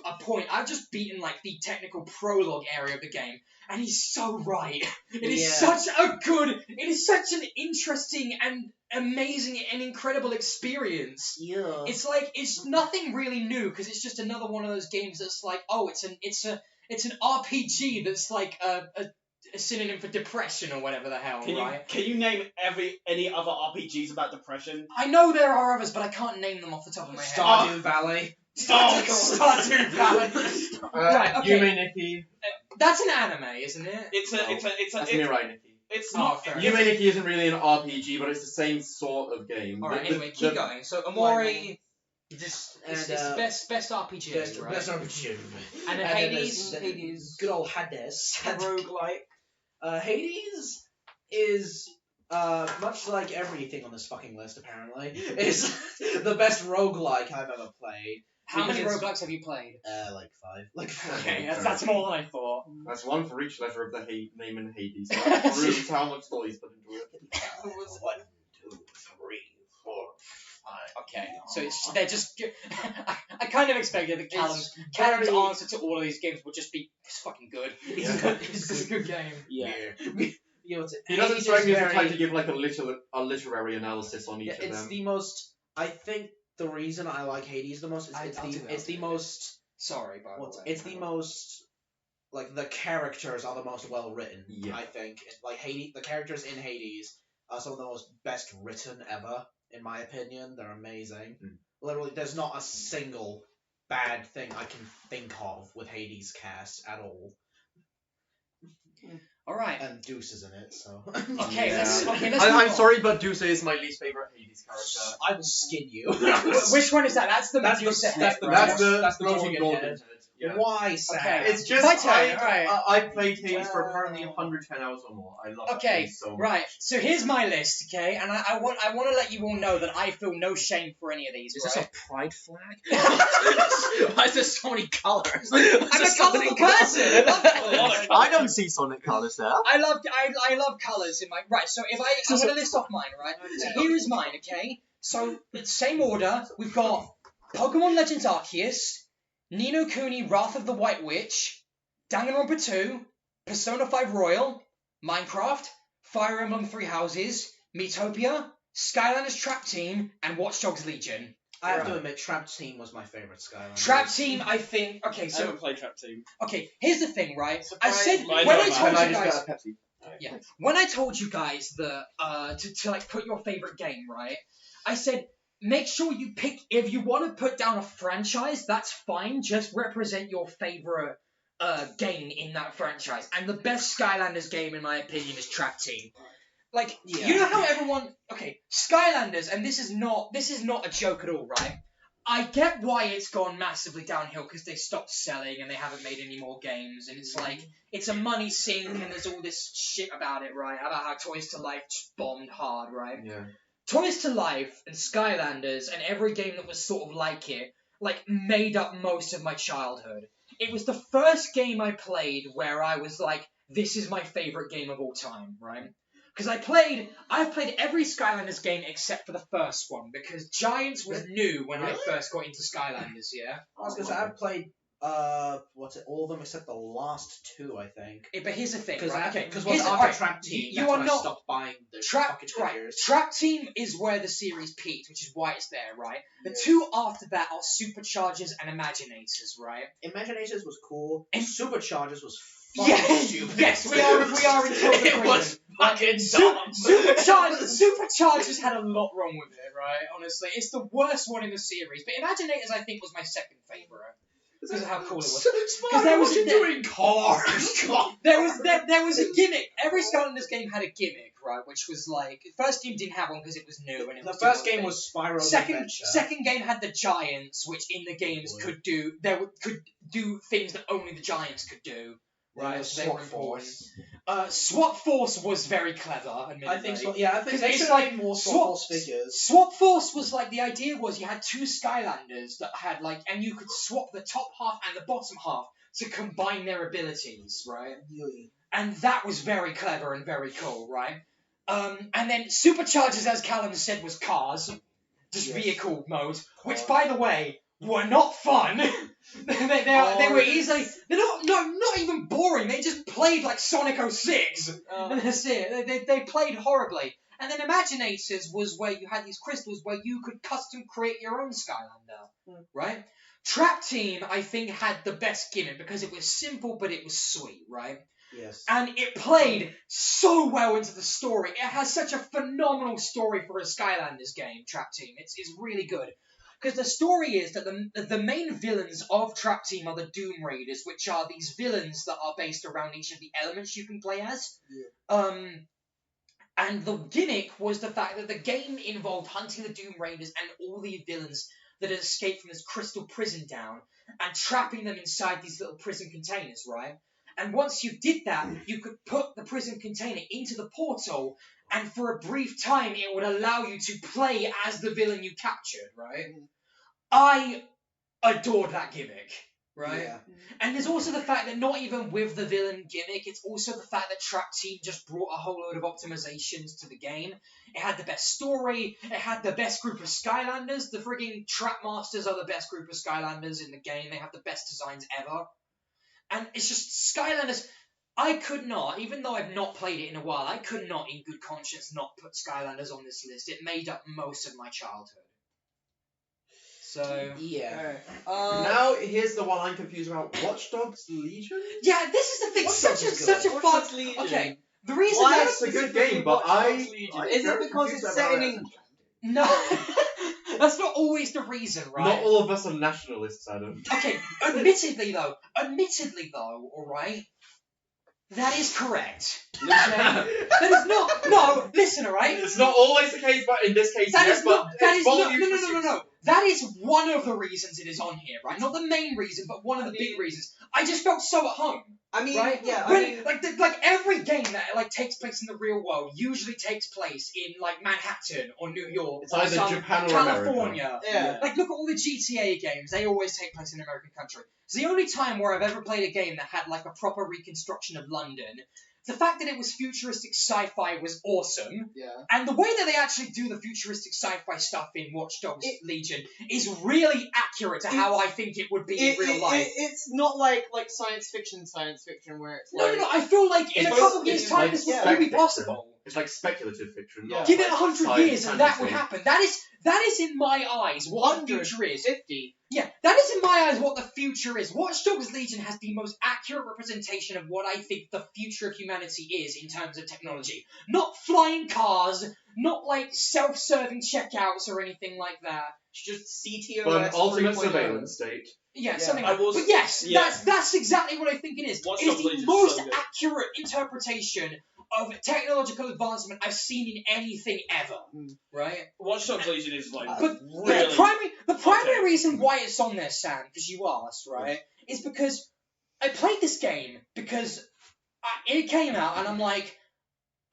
a point. I've just beaten like the technical prologue area of the game, and he's so right. It is such an interesting and amazing and incredible experience. Yeah. It's like it's nothing really new because it's just another one of those games that's like, oh, it's an RPG that's like a synonym for depression or whatever the hell, right? Can you name any other RPGs about depression? I know there are others, but I can't name them off the top of my head. Stardew Valley. Stardew Valley. Right, okay. Yume Nikki. That's an anime, isn't it? It's That's Mirai Nikki. it's Oh, not. fair Yume Nikki isn't really an RPG, but it's the same sort of game. All right. The- Anyway, the- keep going. So Omori, Just it's and best RPG, best, right? best RPG. And then then Hades, there's Hades, good old Hades. a roguelike. Hades is much like everything on this fucking list apparently is the best roguelike I've ever played. How many Because- roguelikes have you played? Like 5. Like 5. Okay, that's more than I thought. That's one for each letter of the name in Hades. That proves how much thought he's put into it. 1, 2, 3, 4, 5. Okay, so they're just. I kind of expected that Callum's answer to all of these games would just be it's fucking good. Yeah. It's a good game. Yeah. You know, it's, He doesn't Hades strike is me as the very- type to give like a literary analysis on each Yeah, of it's them. the most. I think the reason I like Hades the most is I'll do that. it's the most. Sorry, by the way. It's the most. Like the characters are the most well written. Yeah. I think like Hades, the characters in Hades are some of the most best written ever, in my opinion. They're amazing. Literally, there's not a single bad thing I can think of with Hades cast at all. All right. And Deuce is in it, so. Okay, Yeah. let's move I'm on. sorry, but Deuce is my least favorite Hades character. I will skin you. Which one is that? That's the That's the- Medusa head, that's the- right? That's the Floating floating golden golden head. head. Yeah. Why, Sam? Okay. It's just My turn, alright. I played Hades for apparently 110 hours or more. I love that Okay, game so much. right. So here's my list, okay, and I want to let you all know that I feel no shame for any of these. Is this right? a pride flag? Why is there so many colours? I'm a colourful person. I love colours. I don't see Sonic colours there. I love colours in my right. So I'm gonna list off mine, right? So here is mine, okay. So same order. We've got Pokemon Legends Arceus, Ni no Kuni Wrath of the White Witch, Danganronpa 2, Persona 5 Royal, Minecraft, Fire Emblem Three Houses, Miitopia, Skylanders Trap Team, and Watch Dogs Legion. I have to admit, Trap Team was my favorite Skyline. Trap Team, I think. Okay, I so haven't played Trap Team. okay. Here's the thing, right? I said I when know I that. told And I you just guys. got a Pepsi. When I told you guys that to like put your favorite game, right? I said make sure you pick, if you want to put down a franchise, that's fine. Just represent your favorite game in that franchise. And the best Skylanders game, in my opinion, is Trap Team. Like, Yeah. you know how everyone, okay, Skylanders, and this is not a joke at all, right? I get why it's gone massively downhill because they stopped selling and they haven't made any more games, and it's like, it's a money sink, and there's all this shit about it, right? About how Toys to Life just bombed hard, right? Yeah. Toys to Life and Skylanders and every game that was sort of like it, like, made up most of my childhood. It was the first game I played where I was like, this is my favorite game of all time, right? Because I've played every Skylanders game except for the first one, because Giants was new when I first got into Skylanders, yeah? I was gonna say I've played all of them except the last two, I think. But here's the thing, Because right? Okay, because here's when the- I got okay, Trap Team, you that's are when not- I stopped buying the Trap fucking right. figures. Trap Team is where the series peaked, which is why it's there, right? The two after that are Superchargers and Imaginators, right? Imaginators was cool. And- Superchargers was fucking Yes, stupid. yes, we are in total It agreement. was fucking Superchargers had a lot wrong with it, right? Honestly, it's the worst one in the series. But Imaginators, I think, was my second favorite because of how cool it was. Because there was- doing cars. There was a gimmick. Every Skylanders game had a gimmick, right? Which was like, first game didn't have one because it was new and it The was first doing game one was Spyro's thing. Adventure. Second game had the Giants, which in the games could do things that only the Giants could do. Right, so they were important. Swap Force was very clever. Admittedly. I think so. Yeah, I think Because they it's should like make more Swap- Swap Force figures. Swap Force was like, the idea was you had two Skylanders that had like, and you could swap the top half and the bottom half to combine their abilities, right? And that was very clever and very cool, right? And then Superchargers, as Callum said, was cars, just vehicle mode, which, by the way, were not fun. they were easily, they're not even boring. They just played like Sonic 06. And that's it. They played horribly. And then Imaginators was where you had these crystals where you could custom create your own Skylander, right? Trap Team, I think, had the best gimmick because it was simple but it was sweet, right? Yes. And it played so well into the story. It has such a phenomenal story for a Skylanders game, Trap Team. It's really good. Because the story is that the main villains of Trap Team are the Doom Raiders, which are these villains that are based around each of the elements you can play as. And the gimmick was the fact that the game involved hunting the Doom Raiders and all the villains that had escaped from this crystal prison down and trapping them inside these little prison containers, right? And once you did that, you could put the prison container into the portal, and for a brief time, it would allow you to play as the villain you captured, right? I adored that gimmick, right? Yeah. And there's also the fact that not even with the villain gimmick, it's also the fact that Trap Team just brought a whole load of optimizations to the game. It had the best story, it had the best group of Skylanders. The frigging Trap Masters are the best group of Skylanders in the game. They have the best designs ever. And it's just Skylanders. I could not, even though I've not played it in a while, I could not in good conscience not put Skylanders on this list. It made up most of my childhood. So Yeah. Now here's the one I'm confused about. Watch Dogs Legion? yeah, this is the thing. Watch Such Dogs a is such a good. fun. Okay, the reason Well, that's that's a good game, but I'm Is it very because confused it's about set in it. England? no, that's not always the reason, right? Not all of us are nationalists, Adam. Okay, admittedly though, all right, that is correct. Okay? That is not. No, listen, all right. It's not always the case, but in this case, That yes. is not. But That it's is not. volume No. restrictions. That is one of the reasons it is on here, right? Not the main reason, but one of the big reasons. I just felt so at home. I mean, Right? yeah, When, I mean, like every game that like takes place in the real world usually takes place in like Manhattan or New York It's or either some Japan or California. yeah. Like look at all the GTA games; they always take place in an American country. It's the only time where I've ever played a game that had like a proper reconstruction of London. The fact that it was futuristic sci-fi was awesome. Yeah. And the way that they actually do the futuristic sci-fi stuff in Watch Dogs Legion is really accurate to how I think it would be in real life. It's not like science fiction where it's like... No, I feel like in a It's couple of years' it's time like this would spec be fiction. possible. It's like speculative fiction. Yeah. Not Give it like 100 science years and that would fantasy. happen. That is in my eyes what the future is. 50. Yeah, that is in my eyes what the future is. Watch Dogs Legion has the most accurate representation of what I think the future of humanity is in terms of technology. Not flying cars, not like self-serving checkouts or anything like that. It's just CTOS But ultimate 3.0. surveillance state. Yeah, Yeah. something I like will that. But yes, yeah. that's exactly what I think it is. Watch It is Dogs the Legion is most so good. accurate interpretation of technological advancement I've seen in anything ever. Right? Watch Dogs Legion is like But really. the primary Okay. reason why it's on there, Sam, because you asked, right, is because I played this game because it came out and I'm like,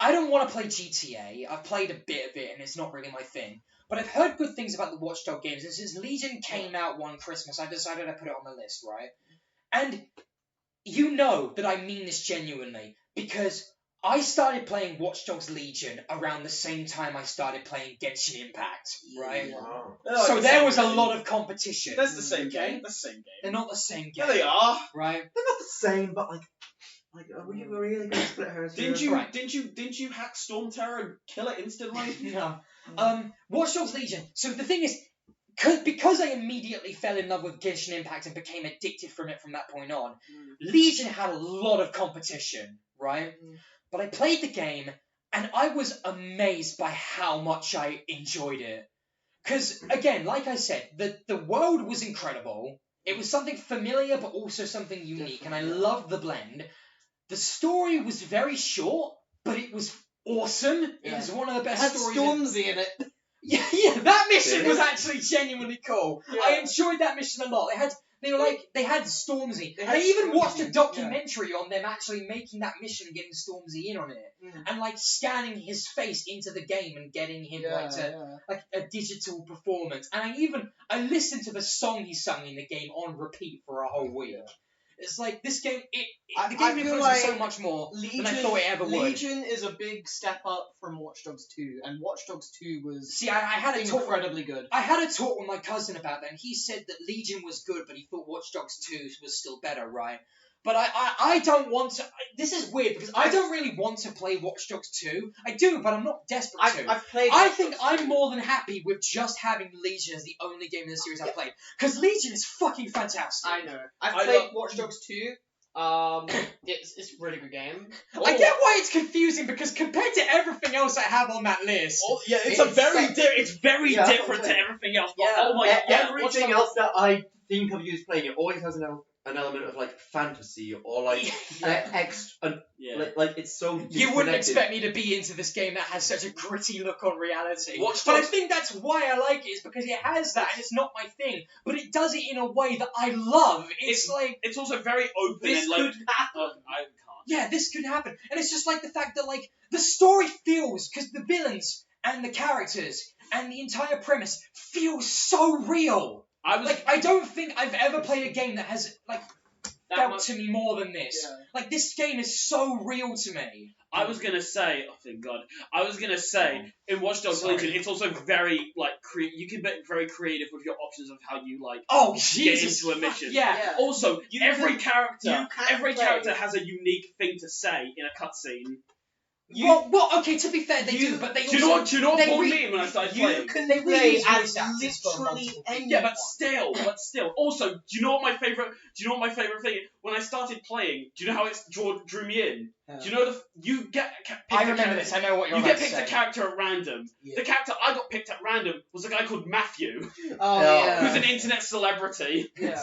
I don't want to play GTA. I've played a bit of it and it's not really my thing. But I've heard good things about the Watchdog games, and since Legion came out one Christmas, I decided to put it on the list, right? And you know that I mean this genuinely, because I started playing Watch Dogs Legion around the same time I started playing Genshin Impact, right? Wow. They're like So the there same was a game. lot of competition. That's the same okay? game. That's the same They're game. not the same game. Yeah, they are. Right? They're not the same, but like, are we really going to split hairs here? Didn't you hack Storm Terror and kill it instantly? No. Watch Dogs Legion. So the thing is, because I immediately fell in love with Genshin Impact and became addicted from it from that point on, Legion had a lot of competition, right? But I played the game, and I was amazed by how much I enjoyed it. Because, again, like I said, the world was incredible. It was something familiar, but also something unique, and I loved the blend. The story was very short, but it was awesome. It Yeah. was one of the It best had stories. Stormzy in it. Yeah, that mission was actually genuinely cool. Yeah. I enjoyed that mission a lot. They had Stormzy. They And had I even watched a Stormzy, documentary on them actually making that mission and getting Stormzy in on it. And like scanning his face into the game and getting him like a digital performance. And I listened to the song he sung in the game on repeat for a whole week. It's like this game the game feel influenced me so like much more Legion, than I thought it ever would. Legion is a big step up from Watch Dogs 2, and Watch Dogs 2 was See, I had a talk incredibly good. I had a talk with my cousin about that, and he said that Legion was good, but he thought Watch Dogs 2 was still better, right? But I don't want to... This is weird, because I don't really want to play Watch Dogs 2. I do, but I'm not desperate to. I've played. I think I'm more than happy with just having Legion as the only game in the series I've played. Because Legion is fucking fantastic. I know. I've I played love- Watch Dogs 2. It's a really good game. I get why it's confusing, because compared to everything else I have on that list... Oh, yeah, it's very Yeah, that's different what I'm to everything else. Yeah. Oh my god, yeah, Everything else that I think of you playing it always has an element of like fantasy or like yeah. like it's so You wouldn't disconnected. expect me to be into this game that has such a gritty look on reality. Watch But I Dogs- think that's why I like it, is because it has that, and it's not my thing. But it does it in a way that I love. It's like, It's also very open This and like. could happen. I can't. yeah, this could happen. And it's just like the fact that, like, the story feels, because the villains and the characters and the entire premise feel so real. I was Like, I don't think I've ever played a game that has, like, that felt much. to me more than this. Yeah. Like, this game is so real to me. I was gonna say, oh thank God, I was gonna say in Watch Dogs Sorry. Legion, it's also very like you can be very creative with your options of how you like Oh, get Jesus. into a fuck mission. yeah. Yeah. Also, You every can character play- has a unique thing to say in a cutscene. Well, okay, to be fair, they do, but they Do you know also... what they pulled re- me in when I started You playing? can They play reuse as voice actors for literally multiple anyone. Yeah, but still. Also, do you know what my favorite? Do you know what my favorite thing? When I started playing, do you know how it drew me in? Yeah. Do you know you get picked I a remember character- this, I know what you're You about get picked to a say. character at random. Yeah. The character I got picked at random was a guy called Matthew, Oh Yeah. yeah. who's an internet celebrity. Yeah.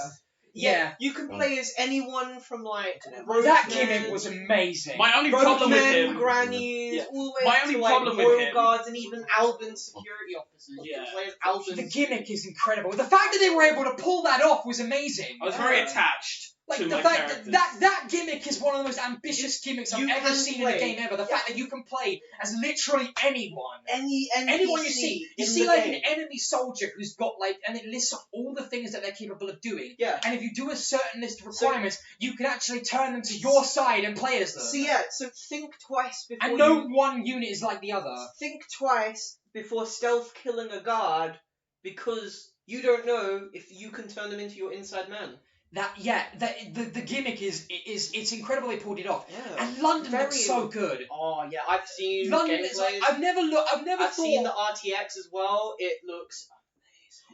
Yeah. You can play as anyone from like That roadmen, gimmick was amazing. My only problem with roadmen, him. grannies, Yeah. all the way My up only to like problem with royal him- guards and even Alban security officers. You Yeah. can play as Alban. The gimmick is incredible. The fact that they were able to pull that off was amazing. I was very Yeah. attached Like, to the my fact characters. that gimmick is one of the most ambitious gimmicks I've You ever can seen in a play- game ever. The fact that you can play as literally anyone. Any NPC Anyone you see. You in see, the like, game. an enemy soldier who's got, like, and it lists off all the things that they're capable of doing. Yeah. And if you do a certain list of requirements, you can actually turn them to your side and play as them. So yeah, so think twice before and no you one unit is like the other. think twice before stealth killing a guard because you don't know if you can turn them into your inside man. The gimmick is it's incredible they pulled it off. Yeah. And London Very- looks so good. Oh yeah, I've seen London gameplays. is like I've never I've seen the thought, RTX as well. It looks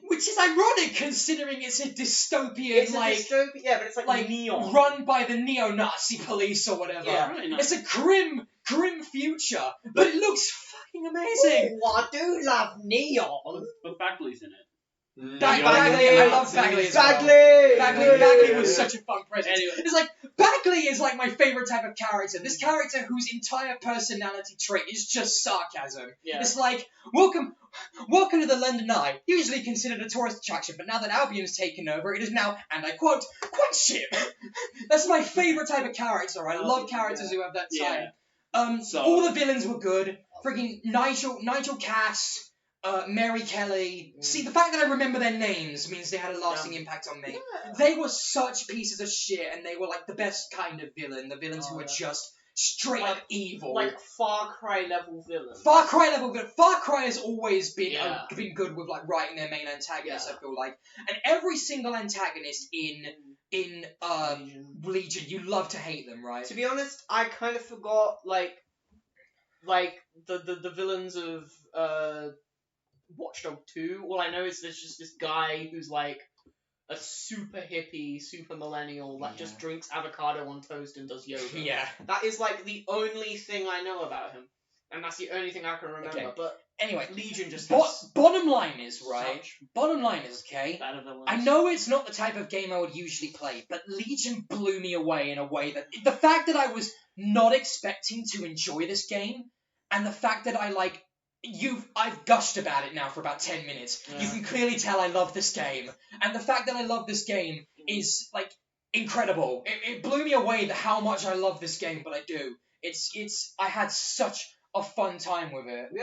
which is ironic considering it's a dystopian it's a like dystopia, yeah, but it's like neon. run by the neo-Nazi police or whatever. Yeah. Really nice. It's a grim future, but it looks fucking amazing. Oh, I do love Neon. But Bagley's in it. Bagley, I love Bagley as well. Bagley! Bagley was such a fun presence. Anyway. It's like Bagley is like my favorite type of character. This character whose entire personality trait is just sarcasm. Yeah. It's like welcome to the London Eye, usually considered a tourist attraction, but now that Albion's taken over, it is now, and I quote, quite shit. That's my favorite type of character. I love characters who have that type. So- All the villains were good. Friggin' Nigel Cass. Mary Kelly. See, the fact that I remember their names means they had a lasting impact on me. Yeah. They were such pieces of shit, and they were like the best kind of villain. The villains who were just straight up evil. Like Far Cry level villains. Far Cry level villain. Far Cry has always been Yeah. been good with like writing their main antagonists. Yeah. I feel like, and every single antagonist in Legion, you love to hate them, right? To be honest, I kind of forgot like the villains of Watch Dogs 2. All I know is there's just this guy who's like a super hippie, super millennial that just drinks avocado on toast and does yoga. Yeah. That is like the only thing I know about him, and that's the only thing I can remember. Okay. But Anyway, Legion just Bo- has bottom line is right. such- Bottom line is okay. Better villains. I know it's not the type of game I would usually play, but Legion blew me away in a way that the fact that I was not expecting to enjoy this game, and the fact that I've gushed about it now for about 10 minutes. Yeah. You can clearly tell I love this game, and the fact that I love this game is like incredible. It blew me away that how much I love this game, but I do. I had such a fun time with it. we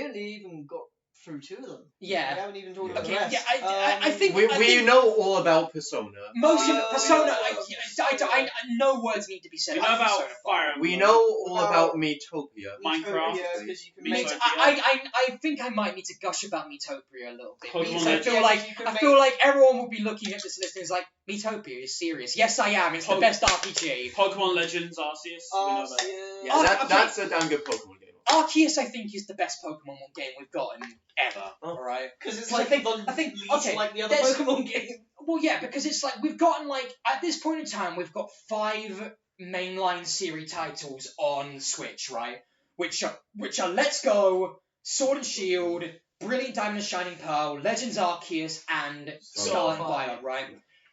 only even got through 2 of them. We Yeah. haven't even talked about Okay. the rest. Yeah. I think We I think know all about Persona. most of Oh, Persona. yeah. No words need to be said We know about about Persona. Fire Emblem. We know all about Metopia. Minecraft. because you can Me make too. I think I might need to gush about Metopia a little bit. Pokemon Because I feel Legends. like You can I make- feel like everyone will be looking at this list and is like, Metopia is serious. Yes, I am. It's the best RPG. Pokemon Legends Arceus. We know that. Yeah, Oh, that, okay. that's a damn good Pokemon game. Arceus, I think, is the best Pokemon game we've gotten ever. Oh. Alright. Because it's 'Cause like I think least okay, like the other there's- Pokemon game. Well, yeah, because it's like we've gotten like at this point in time we've got 5 mainline series titles on Switch, right? Which are Let's Go, Sword and Shield, Brilliant Diamond and Shining Pearl, Legends Arceus, and Scarlet and Violet, right?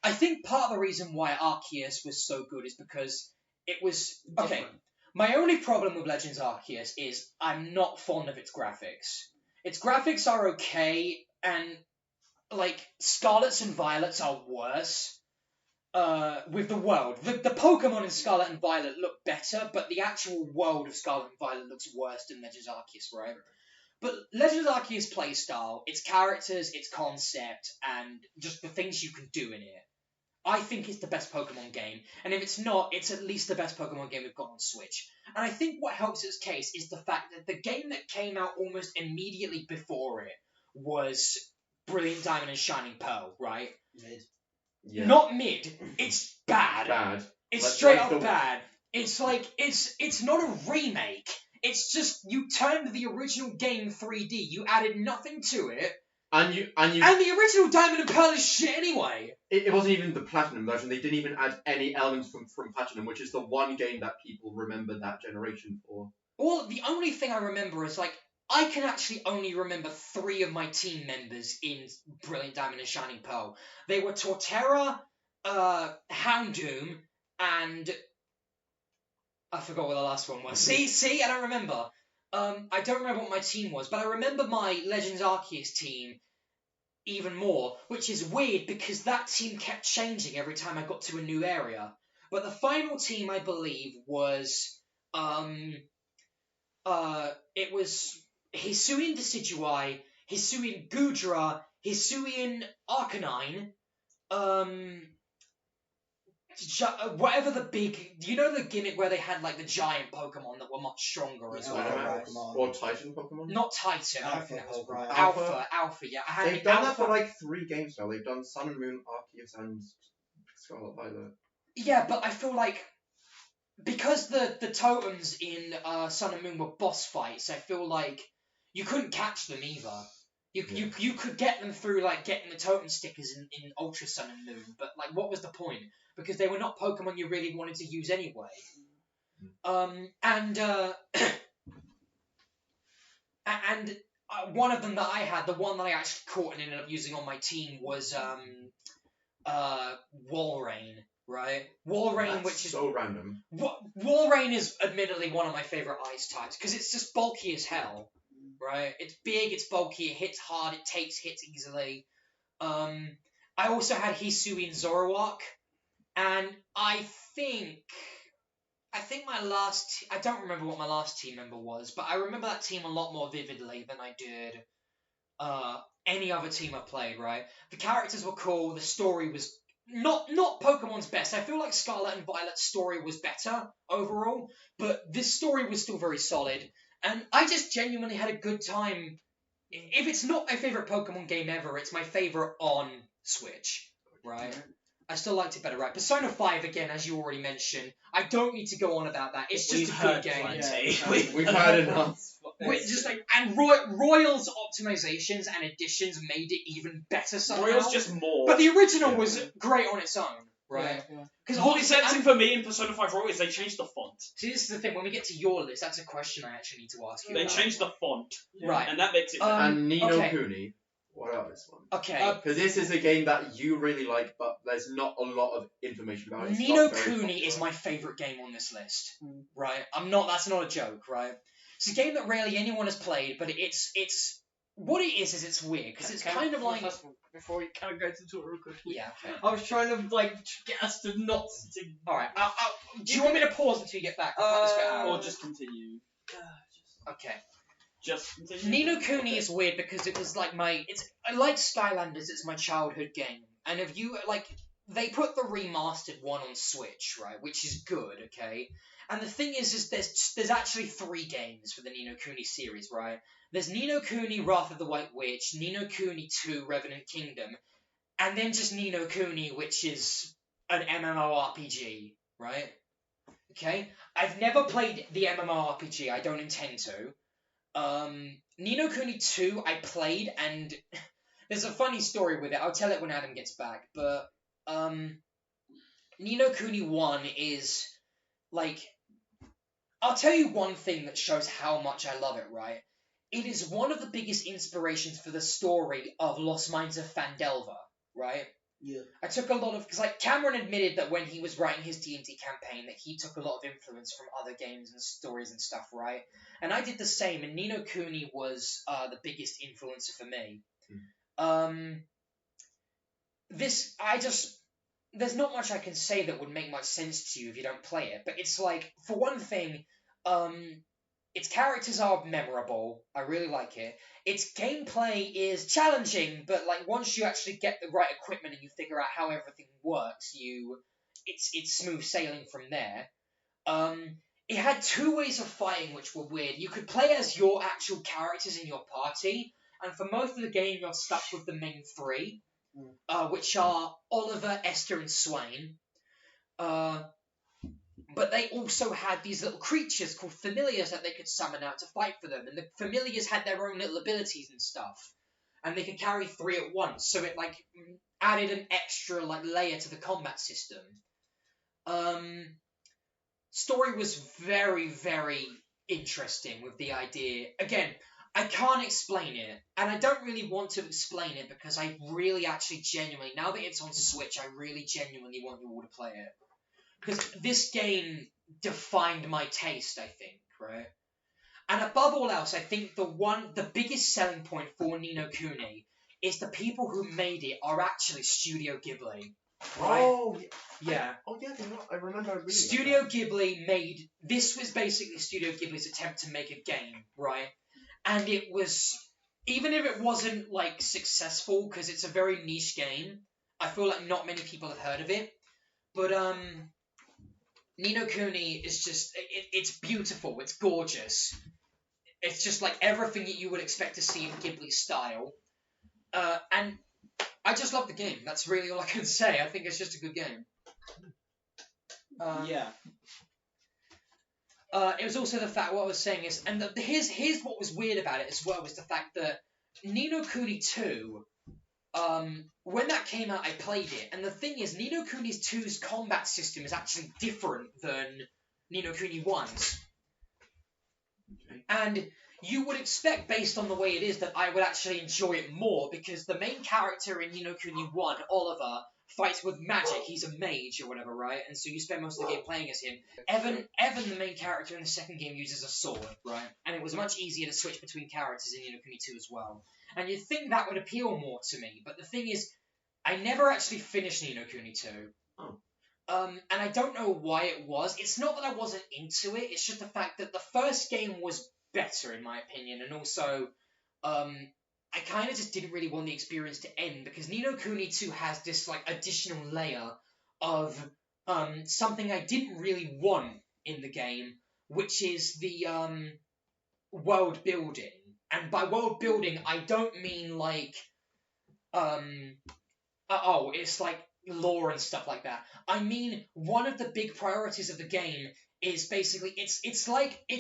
I think part of the reason why Arceus was so good is because it was okay. Different. My only problem with Legends Arceus is I'm not fond of its graphics. Its graphics are okay, and like Scarlets and Violets are worse. With the world, the Pokemon in Scarlet and Violet look better, but the actual world of Scarlet and Violet looks worse than Legends Arceus, right? But Legends Arceus playstyle, its characters, its concept, and just the things you can do in it, I think it's the best Pokemon game. And if it's not, it's at least the best Pokemon game we've got on Switch. And I think what helps its case is the fact that the game that came out almost immediately before it was Brilliant Diamond and Shining Pearl, right? Yeah. Not mid. It's bad. bad. It's Let's- straight let's up go- bad. It's like it's not a remake. It's just you turned the original game 3D. You added nothing to it, And you and the original Diamond and Pearl is shit anyway. it wasn't even the Platinum version. They didn't even add any elements from Platinum, which is the one game that people remember that generation for. Well, the only thing I remember is like I can actually only remember 3 of my team members in Brilliant Diamond and Shining Pearl. They were Torterra, Houndoom, and I forgot what the last one was. See, I don't remember. I don't remember what my team was, but I remember my Legends Arceus team even more, which is weird because that team kept changing every time I got to a new area. But the final team, I believe, was it was Hisuian Decidueye, Hisuian Gudra, Hisuian Arcanine, whatever the big, you know the gimmick where they had like the giant Pokemon that were much stronger as Yeah, well, right. right? Or Titan Pokemon. Not Titan, I don't think that was Alpha, right. Alpha. Alpha, yeah. I had They've done that Alpha. for like 3 games now. They've done Sun and Moon, Arceus, and Scarlet Violet. Yeah, but I feel like because the totems in Sun and Moon were boss fights, I feel like you couldn't catch them either. You could get them through like getting the totem stickers in Ultra Sun and Moon, but like what was the point? Because they were not Pokemon you really wanted to use anyway. And one of them that I had, the one that I actually caught and ended up using on my team was Walrein, right? Walrein, That's which is so random. Walrein is admittedly one of my favorite ice types because it's just bulky as hell, right? It's big, it's bulky, it hits hard, it takes hits easily. I also had Hisui and Zoroark, and I think my last... I don't remember what my last team member was, but I remember that team a lot more vividly than I did any other team I played, right? The characters were cool, the story was not Pokemon's best. I feel like Scarlet and Violet's story was better overall, but this story was still very solid, and I just genuinely had a good time. If it's not my favorite Pokemon game ever, it's my favorite on Switch, right? I still liked it better, right? Persona 5, again, as you already mentioned, I don't need to go on about that. It's just a good game. We've had enough. Just like, and Royal's optimizations and additions made it even better somehow. Royal's just more. But the original was great on its own, right? Because all it's missing for me in Persona 5 Royal is they changed the font. See, this is the thing. When we get to your list, that's a question I actually need to ask you. They about. changed the font. Right. And that makes it... And Ni no okay. Kuni. What about this one? Okay. Because this is a game that you really like, but there's not a lot of information about it. It's Ni no not very Kuni popular. is my favorite game on this list, right? That's not a joke, right? It's a game that rarely anyone has played, but it's what it is it's weird, because it's kind of like... Before we kind of go to the tour real quickly. Yeah, okay. I was trying to, like, get us to not... Alright, do you want me to pause until you get back? I'll cut this bit out. Or just continue. Okay. Just continue. Ni no Kuni is weird because it was like I like Skylanders, it's my childhood game. And if you, they put the remastered one on Switch, right, which is good, okay? And the thing is there's actually 3 games for the Ni no Kuni series, right? There's Ni no Kuni, Wrath of the White Witch, Ni no Kuni 2, Revenant Kingdom, and then just Ni no Kuni, which is an MMORPG, right? Okay? I've never played the MMORPG, I don't intend to. Ni no Kuni 2 I played, and there's a funny story with it. I'll tell it when Adam gets back, but Ni no Kuni 1 is, I'll tell you one thing that shows how much I love it, right? It is one of the biggest inspirations for the story of Lost Mines of Fandelver, right? Yeah. I took a lot of... Because, Cameron admitted that when he was writing his D&D campaign that he took a lot of influence from other games and stories and stuff, right? And I did the same, and Ni no Kuni was the biggest influencer for me. There's not much I can say that would make much sense to you if you don't play it, but it's for one thing, its characters are memorable. I really like it. Its gameplay is challenging, but once you actually get the right equipment and you figure out how everything works, it's smooth sailing from there. It had 2 ways of fighting which were weird. You could play as your actual characters in your party, and for most of the game you're stuck with the main 3, which are Oliver, Esther, and Swain. But they also had these little creatures called familiars that they could summon out to fight for them. And the familiars had their own little abilities and stuff. And they could carry 3 at once. So it, added an extra, layer to the combat system. Story was very, very interesting with the idea. Again, I can't explain it. And I don't really want to explain it because I really actually genuinely, now that it's on Switch, I really genuinely want you all to play it. Because this game defined my taste, I think, right? And above all else, I think the biggest selling point for Ni no Kuni is the people who made it are actually Studio Ghibli, right? Oh, yeah. I remember reading Studio Ghibli made... This was basically Studio Ghibli's attempt to make a game, right? And it was... Even if it wasn't, successful, because it's a very niche game, I feel like not many people have heard of it. But, Ni no Kuni is just... It's beautiful. It's gorgeous. It's just everything that you would expect to see in Ghibli style. And I just love the game. That's really all I can say. I think it's just a good game. Yeah. It was also the fact, what I was saying is... And here's what was weird about it as well, was the fact that Ni no Kuni 2... when that came out, I played it, and the thing is, Ni no Kuni 2's combat system is actually different than Ni no Kuni 1's. Okay. And you would expect, based on the way it is, that I would actually enjoy it more, because the main character in Ni no Kuni 1, Oliver, fights with magic. He's a mage or whatever, right? And so you spend most of the game playing as him. Evan, the main character in the second game, uses a sword, right? And it was much easier to switch between characters in Ni no Kuni 2 as well. And you'd think that would appeal more to me, but the thing is, I never actually finished Ni no Kuni 2. Oh. And I don't know why it was. It's not that I wasn't into it, it's just the fact that the first game was better, in my opinion, and also, I kind of just didn't really want the experience to end, because Ni no Kuni 2 has this, like, additional layer of, something I didn't really want in the game, which is the, world building. And by world building, I don't mean, like, it's like lore and stuff like that. I mean, one of the big priorities of the game is basically, it's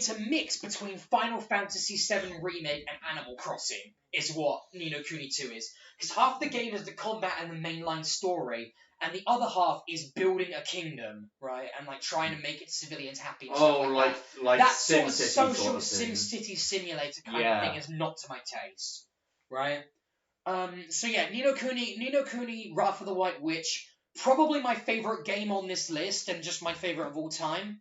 a mix between Final Fantasy VII Remake and Animal Crossing, is what Ni no Kuni 2 is. Because half the game is the combat and the mainline story, and the other half is building a kingdom, right? And, like, trying to make its civilians happy and stuff like that. like That sort of SimCity social sort of thing. SimCity simulator kind Yeah. of thing is not to my taste, right? So yeah, Ni no Kuni, Wrath of the White Witch, probably my favorite game on this list, and just my favorite of all time.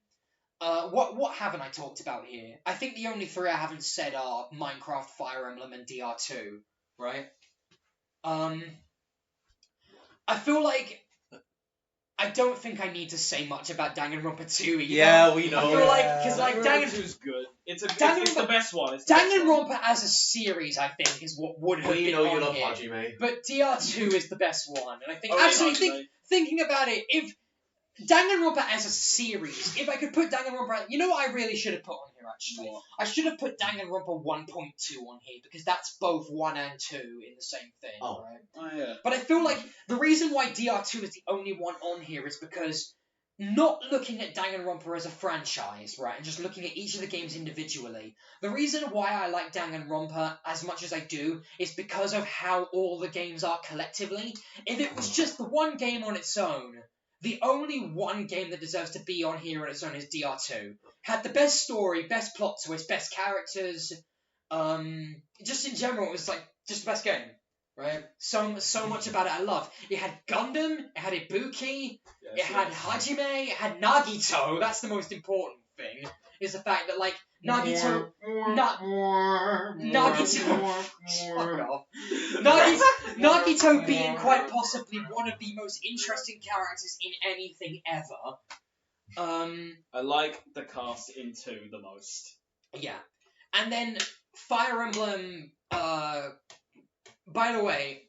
What haven't I talked about here? I think the only three I haven't said are Minecraft, Fire Emblem, and DR2, right? I feel like I don't think I need to say much about Danganronpa 2 either. Yeah, we know. I feel like, because like Danganronpa is good. It's the best one. It's the best one. Danganronpa as a series, I think, is what would have We been know you on love here. Hajime. But DR2 is the best one, and I think Oh, thinking about it, if Danganronpa as a series, if I could put Danganronpa, you know what I really should have put on here actually? What? I should have put Danganronpa 1.2 on here, because that's both 1 and 2 in the same thing, Oh. right? Oh yeah. But I feel like the reason why DR2 is the only one on here is because not looking at Danganronpa as a franchise, right, and just looking at each of the games individually, the reason why I like Danganronpa as much as I do is because of how all the games are collectively. If it was just the one game on its own, the only one game that deserves to be on here on its own is DR2. Had the best story, best plot twist, best characters, just in general, it was like just the best game, right? So much about it I love. It had Gundam, it had Ibuki, it had Hajime, it had Nagito. That's the most important thing, is the fact that, like, Nagito... Nagito... Fuck off. Nagito being quite possibly one of the most interesting characters in anything ever. I like the cast in 2 the most. Yeah. And then Fire Emblem, by the way,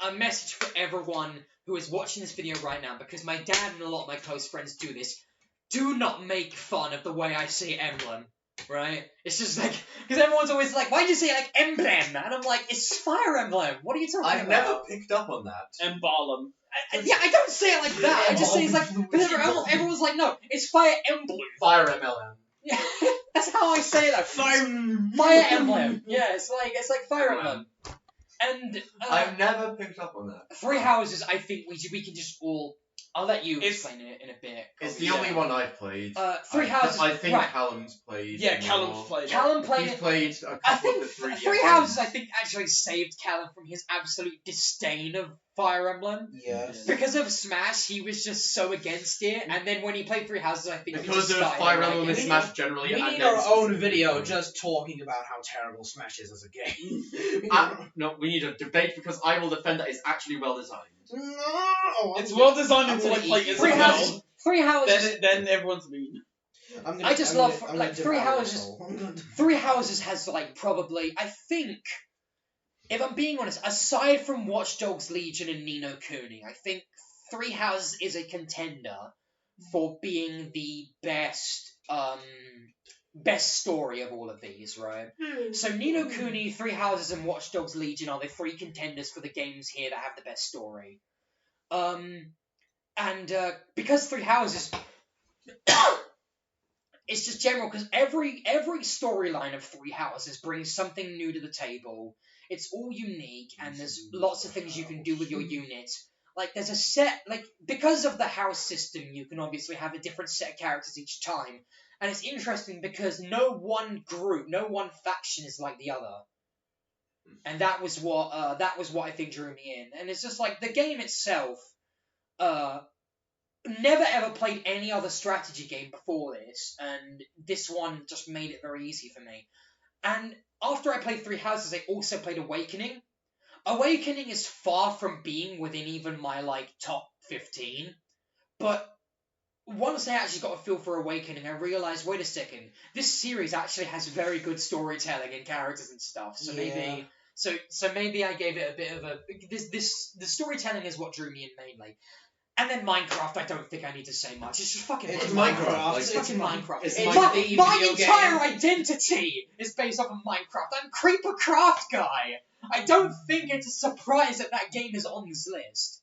a message for everyone who is watching this video right now, because my dad and a lot of my close friends do this. Do not make fun of the way I say emblem, right? It's just like, because everyone's always like, why'd you say like emblem? And I'm like, it's Fire Emblem. What are you talking I've about? never picked up on that. Emblem. Yeah, I don't say it like that. I just say it's like, because everyone's like, no, it's Fire Emblem. Fire MLM. Yeah, that's how I say that. Fire Emblem. Yeah, it's like Fire Emblem. And I've never picked up on that. Three Houses, I think we can just all. I'll let you It's- explain it in a bit. It's the only one I've played. Three Houses. I think right. Callum's played. Yeah, more. Callum's played. Callum played He's it. played a couple I of think the 3DS Three ones. Houses, I think, actually saved Callum from his absolute disdain of Fire Emblem. Yes. Because of Smash, he was just so against it, and then when he played Three Houses, I think he Because just of started Fire liking Emblem and it. Smash generally. We and need then our own specifically- video just talking about how terrible Smash is as a game. No, we need a debate because I will defend that it's actually well designed. No. It's well designed I'm until I gonna play eat Isabel. Three Houses. Three Houses. Then everyone's mean. I just love, like, Three Houses. Three Houses has, like, probably, I think, if I'm being honest, aside from Watch Dogs Legion and Ni no Kuni, I think Three Houses is a contender for being the best story of all of these, right? So Ni no Kuni, Three Houses, and Watch Dogs Legion are the three contenders for the games here that have the best story. And because Three Houses... It's just general, because every storyline of Three Houses brings something new to the table. It's all unique, and there's lots of things you can do with your unit. Like, there's a set, like, because of the house system, you can obviously have a different set of characters each time. and it's interesting because no one group, no one faction is like the other. And that was what I think drew me in. And it's just like the game itself. Never ever played any other strategy game before this, and this one just made it very easy for me. And after I played Three Houses, I also played Awakening. Awakening is far from being within even my like top 15, but once I actually got a feel for Awakening, I realized, wait a second, this series actually has very good storytelling and characters and stuff. So maybe, so maybe I gave it a bit of a the storytelling is what drew me in mainly. And then Minecraft, I don't think I need to say much. It's just fucking It's Minecraft. Minecraft. It's fucking Minecraft. it's My entire identity is based off of Minecraft. I'm Creeper Craft guy. I don't think it's a surprise that that game is on this list.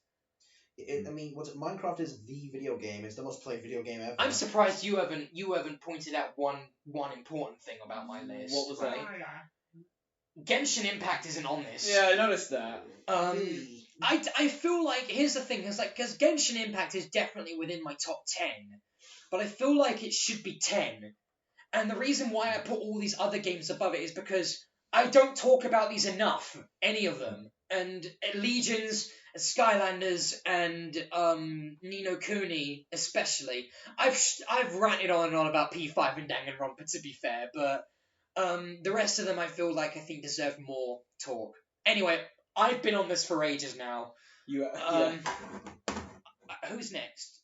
I mean, Minecraft is the video game. It's the most played video game ever. I'm surprised you haven't pointed out one important thing about my list. What was right? that? Genshin Impact isn't on this. Yeah, I noticed that. I feel like, here's the thing, because Genshin Impact is definitely within my top 10, but I feel like it should be 10. And the reason why I put all these other games above it is because I don't talk about these enough, any of them. And Legions, Skylanders, and Ni no Kuni especially. I've ranted on and on about P5 and Danganronpa, to be fair, but the rest of them I feel like I think deserve more talk. Anyway, I've been on this for ages now. You, Who's next?